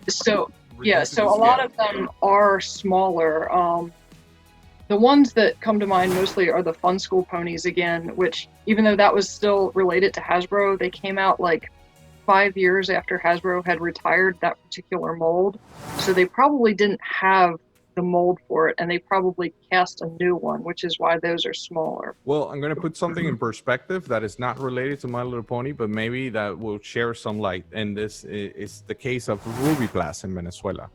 So a lot of them are smaller. The ones that come to mind mostly are the Fun School ponies again, which even though that was still related to Hasbro, they came out like 5 years after Hasbro had retired that particular mold. So they probably didn't have the mold for it, and they probably cast a new one, which is why those are smaller. Well, I'm going to put something in perspective that is not related to My Little Pony, but maybe that will share some light. And this is the case of Ruby Plus in Venezuela.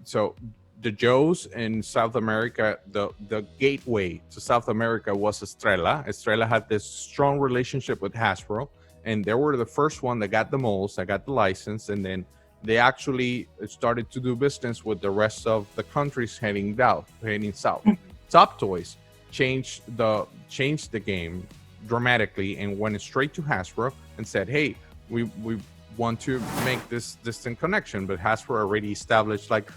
So the Joes in South America, the gateway to South America was Estrella. Estrella had this strong relationship with Hasbro, and they were the first one that got the molds, that got the license, and then they actually started to do business with the rest of the countries heading south. Top Toys changed the game dramatically and went straight to Hasbro and said, hey, we want to make this distant connection, but Hasbro already established, like,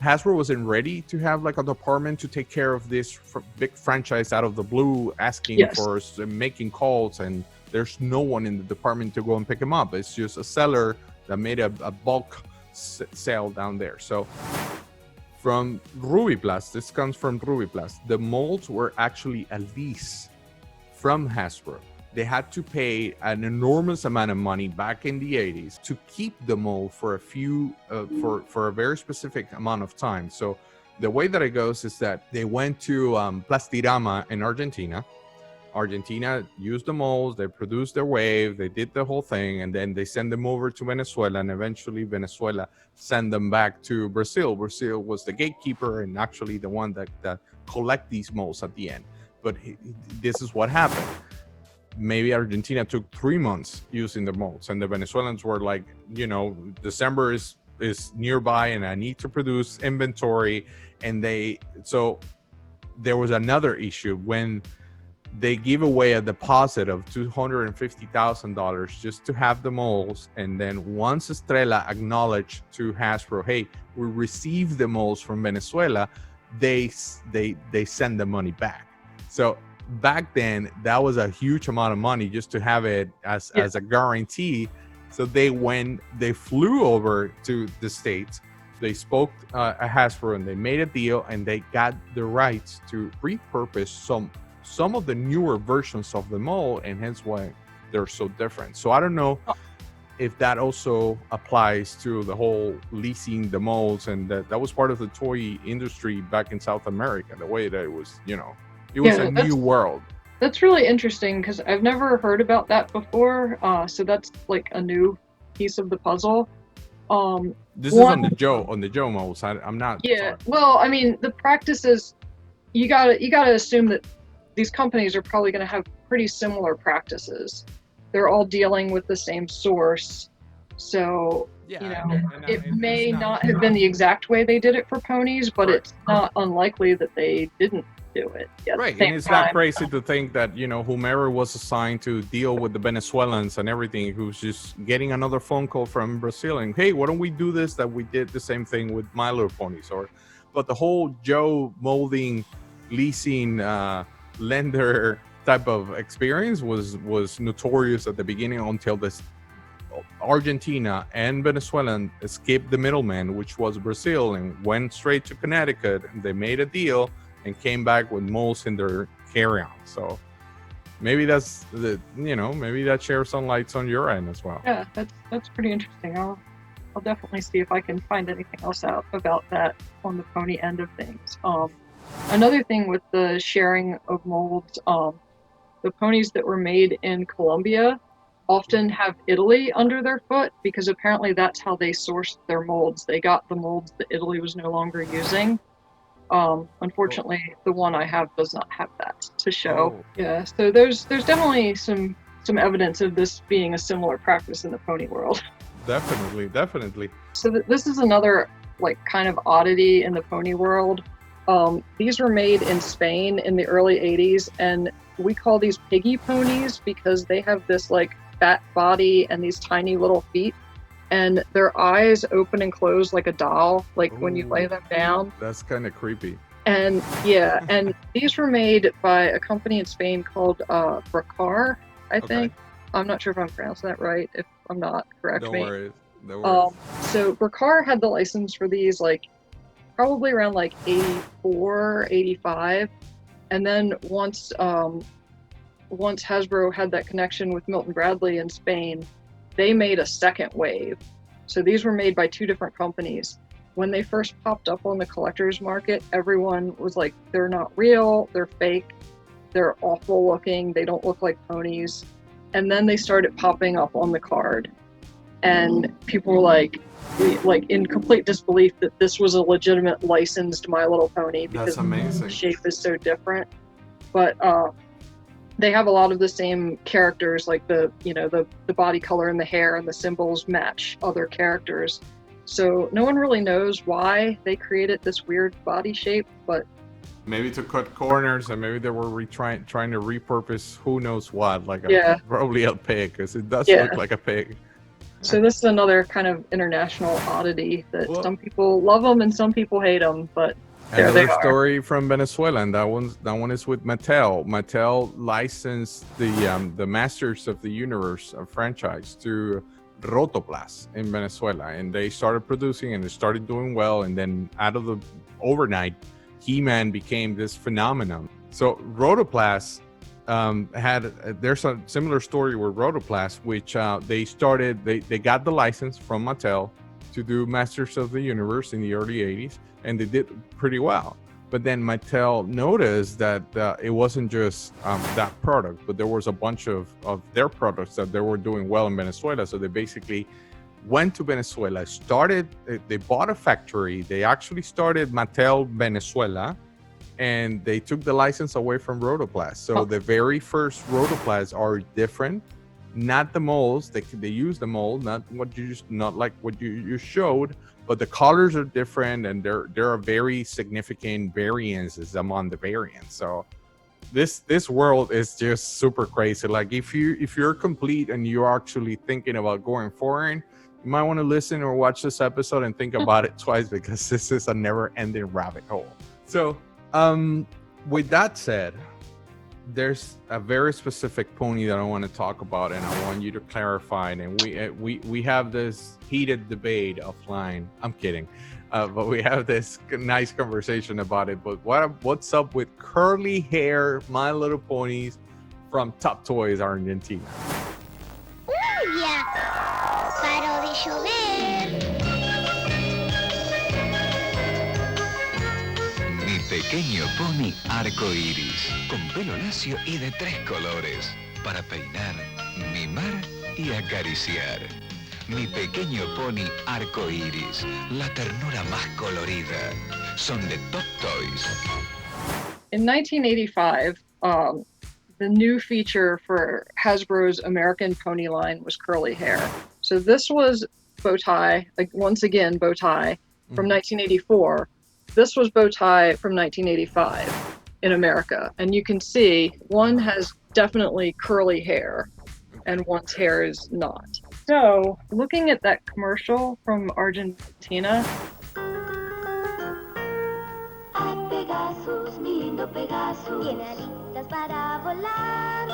Hasbro wasn't ready to have like a department to take care of this big franchise out of the blue, asking for making calls, and there's no one in the department to go and pick them up. It's just a seller that made a bulk sale down there. So from Ruby Plus, this comes from Ruby Plus, the molds were actually a lease from Hasbro. They had to pay an enormous amount of money back in the 80s to keep the mold for for a very specific amount of time. So the way that it goes is that they went to Plastirama in Argentina, Argentina used the molds, they produced their wave, they did the whole thing, and then they send them over to Venezuela, and eventually Venezuela sent them back to Brazil. Brazil was the gatekeeper and actually the one that collect these molds at the end. But this is what happened. Maybe Argentina took 3 months using the molds, and the Venezuelans were like, December is nearby, and I need to produce inventory. And so there was another issue when they give away a deposit of $250,000 just to have the molds, and then once Estrella acknowledged to Hasbro, hey, we received the molds from Venezuela, they send the money back. So back then, that was a huge amount of money just to have it as a guarantee. So they flew over to the States, they spoke at Hasbro, and they made a deal, and they got the rights to repurpose some of the newer versions of the mold, and hence why they're so different. So I don't know if that also applies to the whole leasing the molds, and that was part of the toy industry back in South America, the way that it was, it was a new world. That's really interesting because I've never heard about that before. So that's like a new piece of the puzzle. This is on the Joe molds. I'm not. Yeah. Sorry. Well, I mean, the practices, you gotta assume that these companies are probably going to have pretty similar practices. They're all dealing with the same source. So, it may not have been the exact way they did it for ponies, but it's not unlikely that they didn't do it. Right, and it's not crazy to think that, whomever was assigned to deal with the Venezuelans and everything, who's just getting another phone call from Brazil and, hey, why don't we do this, that we did the same thing with My Little Ponies? But the whole Joe molding, leasing, lender type of experience was notorious at the beginning until this Argentina and Venezuelan escaped the middleman, which was Brazil, and went straight to Connecticut, and they made a deal and came back with molds in their carry-on. So maybe that's maybe that shares some lights on your end as well. Yeah, that's pretty interesting. I'll definitely see if I can find anything else out about that on the pony end of things. Another thing with the sharing of molds, the ponies that were made in Colombia often have Italy under their foot, because apparently that's how they sourced their molds. They got the molds that Italy was no longer using. Unfortunately, the one I have does not have that to show. Oh. Yeah, so there's definitely some evidence of this being a similar practice in the pony world. Definitely. So this is another kind of oddity in the pony world. These were made in Spain in the early 80s, and we call these Piggy Ponies because they have this fat body and these tiny little feet, and their eyes open and close like a doll, when you lay them down. That's kind of creepy. And yeah, and these were made by a company in Spain called Bracar, I think. I'm not sure if I'm pronouncing that right. If I'm not, correct me. Don't worry. So Bracar had the license for these probably around 84, 85. And then once Hasbro had that connection with Milton Bradley in Spain, they made a second wave. So these were made by two different companies. When they first popped up on the collector's market, everyone was like, they're not real, they're fake, they're awful looking, they don't look like ponies. And then they started popping up on the card. And people were in complete disbelief that this was a legitimate licensed My Little Pony, because that's amazing. The shape is so different. But they have a lot of the same characters, the body color and the hair and the symbols match other characters. So no one really knows why they created this weird body shape, but maybe to cut corners, and maybe they were trying to repurpose who knows what, probably a pig, because it does look like a pig. So this is another kind of international oddity that some people love them and some people hate them, but there they are. Story from Venezuela, and that one is with Mattel. Mattel licensed the Masters of the Universe franchise to Rotoplas in Venezuela, and they started producing and they started doing well, and then out of the overnight, He-Man became this phenomenon. So Rotoplas there's a similar story with Rotoplas, which they got the license from Mattel to do Masters of the Universe in the early 80s, and they did pretty well. But then Mattel noticed that it wasn't just that product, but there was a bunch of their products that they were doing well in Venezuela. So they basically went to Venezuela, they bought a factory. They actually started Mattel Venezuela, and they took the license away from Rotoplas. So the very first Rotoplas are different, not the molds. They use the mold, not like what you showed, but the colors are different, and there are very significant variances among the variants. So this world is just super crazy. Like if you're complete and you're actually thinking about going foreign, you might want to listen or watch this episode and think about it twice, because this is a never-ending rabbit hole. So with that said, there's a very specific pony that I want to talk about, and I want you to clarify. And we have this heated debate offline. I'm kidding, but we have this nice conversation about it. But what's up with curly hair My Little Ponies from Top Toys Argentina? ¡Lluvia! ¡Paró de llover! Mi pequeño pony arcoíris, con pelo lacio y de 3 colores, para peinar, mimar y acariciar. Mi pequeño pony arcoíris, la ternura más colorida, son de Top Toys. In 1985, the new feature for Hasbro's American Pony line was curly hair. So this was bow tie, like once again bow tie from 1984. This was bow tie from 1985 in America. And you can see one has definitely curly hair and one's hair is not. So looking at that commercial from Argentina. Ay, Pegasus, mi lindo Pegasus. Tiene alitas para volar.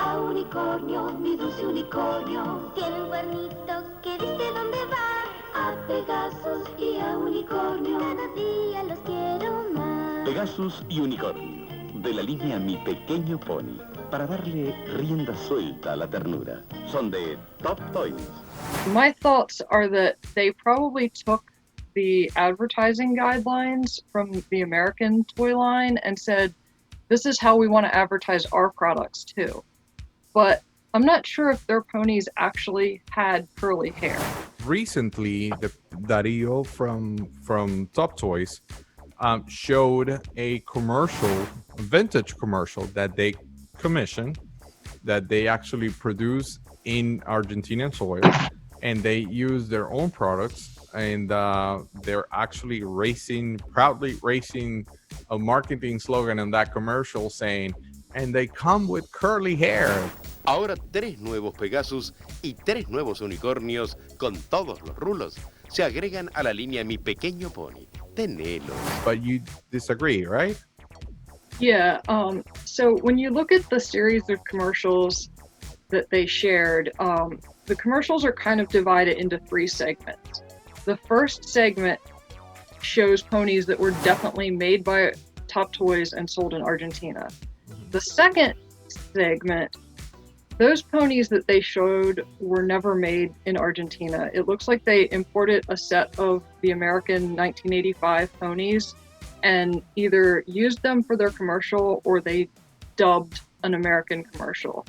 A unicornio, mi dulce unicornio. Tiene un cuernito que dice dónde va. A Pegasus y a unicornio. Cada día los quiero más. Pegasus y unicornio, de la línea Mi Pequeño Pony, para darle rienda suelta a la ternura. Son de Top Toys. My thoughts are that they probably took the advertising guidelines from the American toy line and said, this is how we want to advertise our products too. But I'm not sure if their ponies actually had curly hair. Recently, Darío from Top Toys showed a vintage commercial that they commissioned, that they actually produce in Argentinian soil, and they use their own products, and they're actually proudly racing a marketing slogan in that commercial saying, and they come with curly hair. Ahora 3 nuevos Pegasus y 3 nuevos unicornios con todos los rulos se agregan a la línea Mi Pequeño Pony. Tenelos. But you disagree, right? Yeah, so when you look at the series of commercials that they shared, the commercials are kind of divided into 3 segments. The first segment shows ponies that were definitely made by Top Toys and sold in Argentina. The second segment, those ponies that they showed were never made in Argentina. It looks like they imported a set of the American 1985 ponies and either used them for their commercial or they dubbed an American commercial.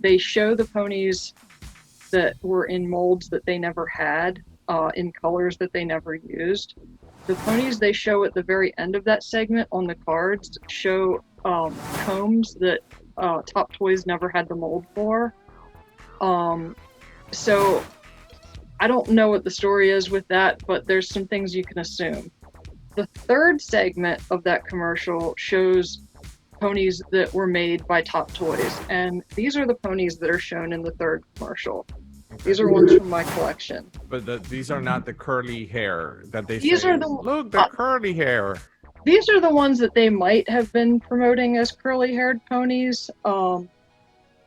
They show the ponies that were in molds that they never had, in colors that they never used. The ponies they show at the very end of that segment on the cards show combs that Top Toys never had the mold for. So I don't know what the story is with that, but there's some things you can assume. The third segment of that commercial shows ponies that were made by Top Toys, and these are the ponies that are shown in the third commercial. These are ones from my collection. But these are not the curly hair that they These say. are the Look, the curly hair. These are the ones that they might have been promoting as curly-haired ponies.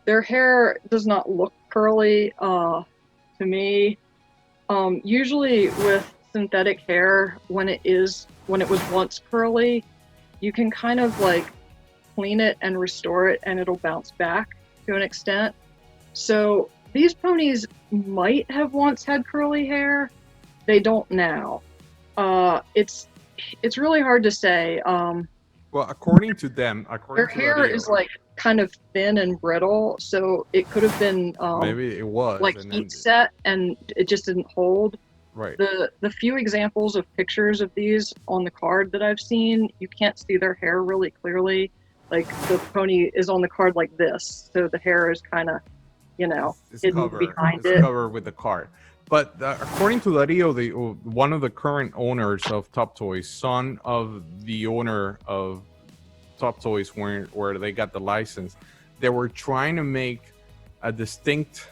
Their hair does not look curly to me. Usually with synthetic hair, when it was once curly, you can kind of like clean it and restore it and it'll bounce back to an extent. So these ponies might have once had curly hair. They don't now. It's it's really hard to say. Well, according to them, Their hair is like kind of thin and brittle, so it could have been maybe it was like heat set and it just didn't hold. Right. The few examples of pictures of these on the card that I've seen, you can't see their hair really clearly. Like the pony is on the card like this, so the hair is kind of, it's hidden behind it. Covered with the card. But according to Dario, one of the current owners of Top Toys, son of the owner of Top Toys, where they got the license, they were trying to make a distinct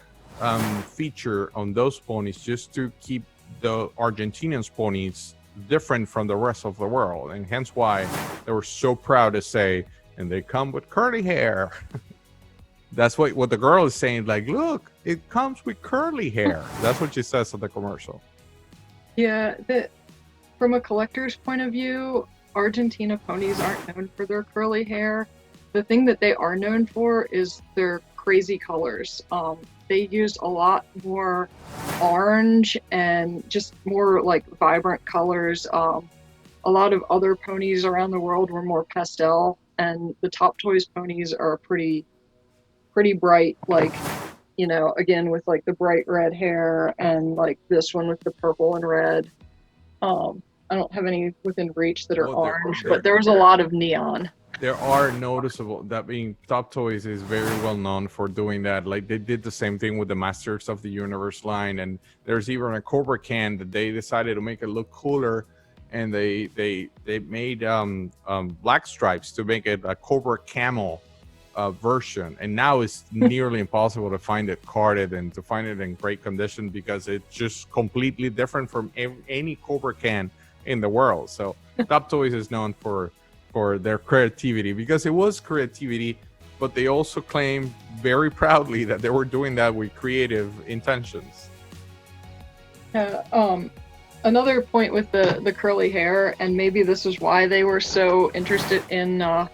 feature on those ponies just to keep the Argentinian ponies different from the rest of the world, and hence why they were so proud to say, and they come with curly hair. That's what the girl is saying, like, look, it comes with curly hair. That's what she says on the commercial. Yeah, from a collector's point of view, Argentina ponies aren't known for their curly hair. The thing that they are known for is their crazy colors. They used a lot more orange and just more like vibrant colors. A lot of other ponies around the world were more pastel, and the Top Toys ponies are pretty bright, like, again with like the bright red hair, and like this one with the purple and red. I don't have any within reach that are orange, but there was a lot of neon. There are noticeable, that being Top Toys is very well known for doing that. Like they did the same thing with the Masters of the Universe line, and there's even a Cobra can that they decided to make it look cooler, and they made black stripes to make it a Cobra camel version, and now it's nearly impossible to find it carded and to find it in great condition because it's just completely different from any Cobra can in the world. So Top Toys is known for their creativity, because it was creativity, but they also claim very proudly that they were doing that with creative intentions. Another point with the curly hair, and maybe this is why they were so interested in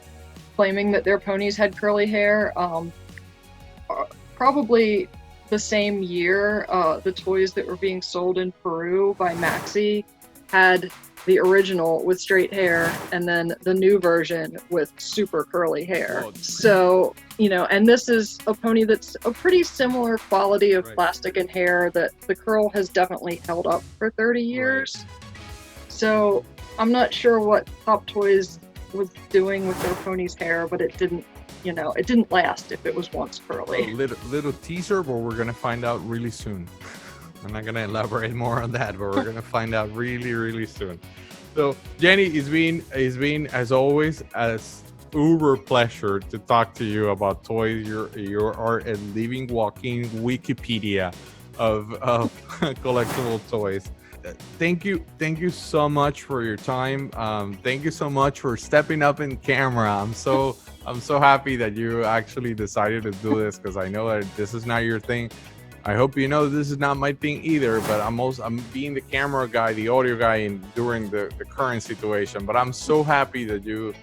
claiming that their ponies had curly hair. Probably the same year, the toys that were being sold in Peru by Maxi had the original with straight hair, and then the new version with super curly hair. So, and this is a pony that's a pretty similar quality of plastic and hair, that the curl has definitely held up for 30 years. So I'm not sure what Top Toys was doing with their pony's hair, but it didn't last if it was once curly. A little teaser, but we're gonna find out really soon. I'm not gonna elaborate more on that, but we're gonna find out really, really soon. So Jenny, it's been as always as uber pleasure to talk to you about toys. You are a living, walking Wikipedia of collectible toys. Thank you so much for your time. Thank you so much for stepping up in camera. I'm so happy that you actually decided to do this, because I know that this is not your thing. I hope you know this is not my thing either, but I'm being the camera guy, the audio guy during the current situation. But I'm so happy that you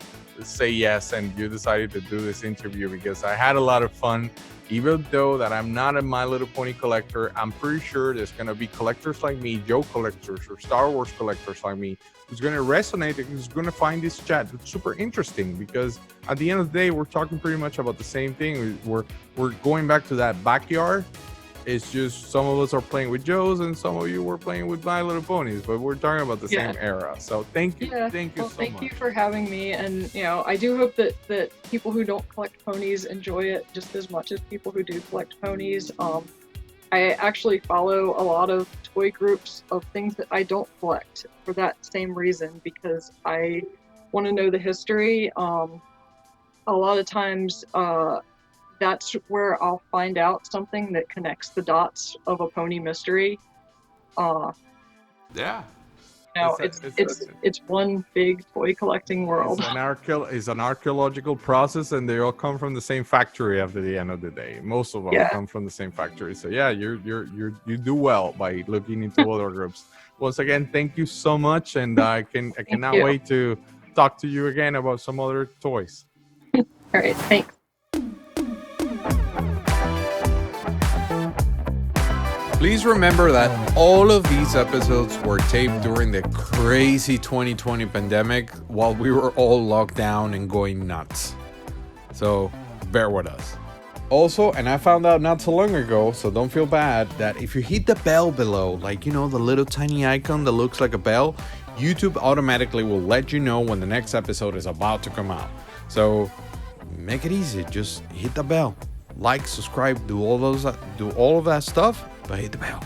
say yes and you decided to do this interview, because I had a lot of fun. Even though that I'm not a My Little Pony collector, I'm pretty sure there's going to be collectors like me, Joe collectors or Star Wars collectors like me, who's going to resonate and who's going to find this chat super interesting, because at the end of the day, we're talking pretty much about the same thing. We're going back to that backyard. It's just some of us are playing with Joe's and some of you were playing with My Little Ponies, but we're talking about the same era. So thank you. Thank you so much. Thank you for having me. And, I do hope that people who don't collect ponies enjoy it just as much as people who do collect ponies. I actually follow a lot of toy groups of things that I don't collect for that same reason, because I want to know the history. A lot of times, that's where I'll find out something that connects the dots of a pony mystery. Yeah. It's one big toy collecting world. It's an archaeological process, and they all come from the same factory after the end of the day. Most of them come from the same factory. So yeah, you do well by looking into other groups. Once again, thank you so much, and I cannot wait to talk to you again about some other toys. All right, thanks. Please remember that all of these episodes were taped during the crazy 2020 pandemic while we were all locked down and going nuts. So bear with us. Also, and I found out not so long ago, so don't feel bad, that if you hit the bell below, like, you know, the little tiny icon that looks like a bell, YouTube automatically will let you know when the next episode is about to come out. So make it easy, just hit the bell. Like, subscribe, do all of that stuff, but hit the bell.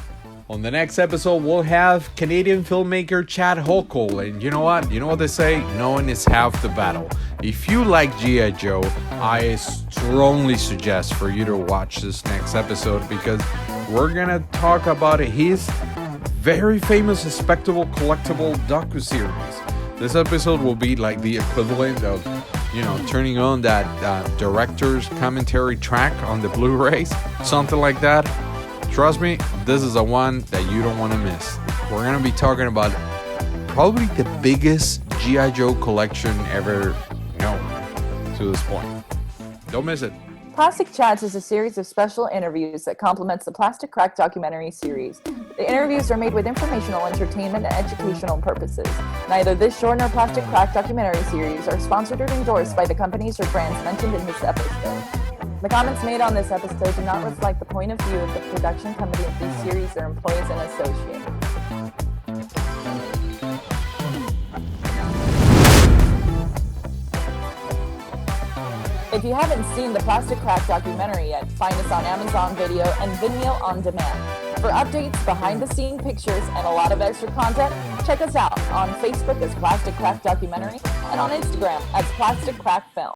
On the next episode, we'll have Canadian filmmaker Chad Hochul, and you know what? You know what they say? Knowing is half the battle. If you like G.I. Joe, I strongly suggest for you to watch this next episode because we're gonna talk about his very famous Respectable Collectible docuseries. This episode will be like the equivalent of, you know, turning on that director's commentary track on the Blu-rays, something like that. Trust me, this is a one that you don't want to miss. We're going to be talking about probably the biggest G.I. Joe collection ever known to this point. Don't miss it. Plastic Chats is a series of special interviews that complements the Plastic Crack documentary series. The interviews are made with informational, entertainment, and educational purposes. Neither this short nor Plastic Crack documentary series are sponsored or endorsed by the companies or brands mentioned in this episode. The comments made on this episode do not reflect the point of view of the production company of these series, their employees, and associates. If you haven't seen the Plastic Crack documentary yet, find us on Amazon Video and Vimeo on demand. For updates, behind-the-scene pictures, and a lot of extra content, check us out on Facebook as Plastic Crack Documentary and on Instagram as Plastic Crack Film.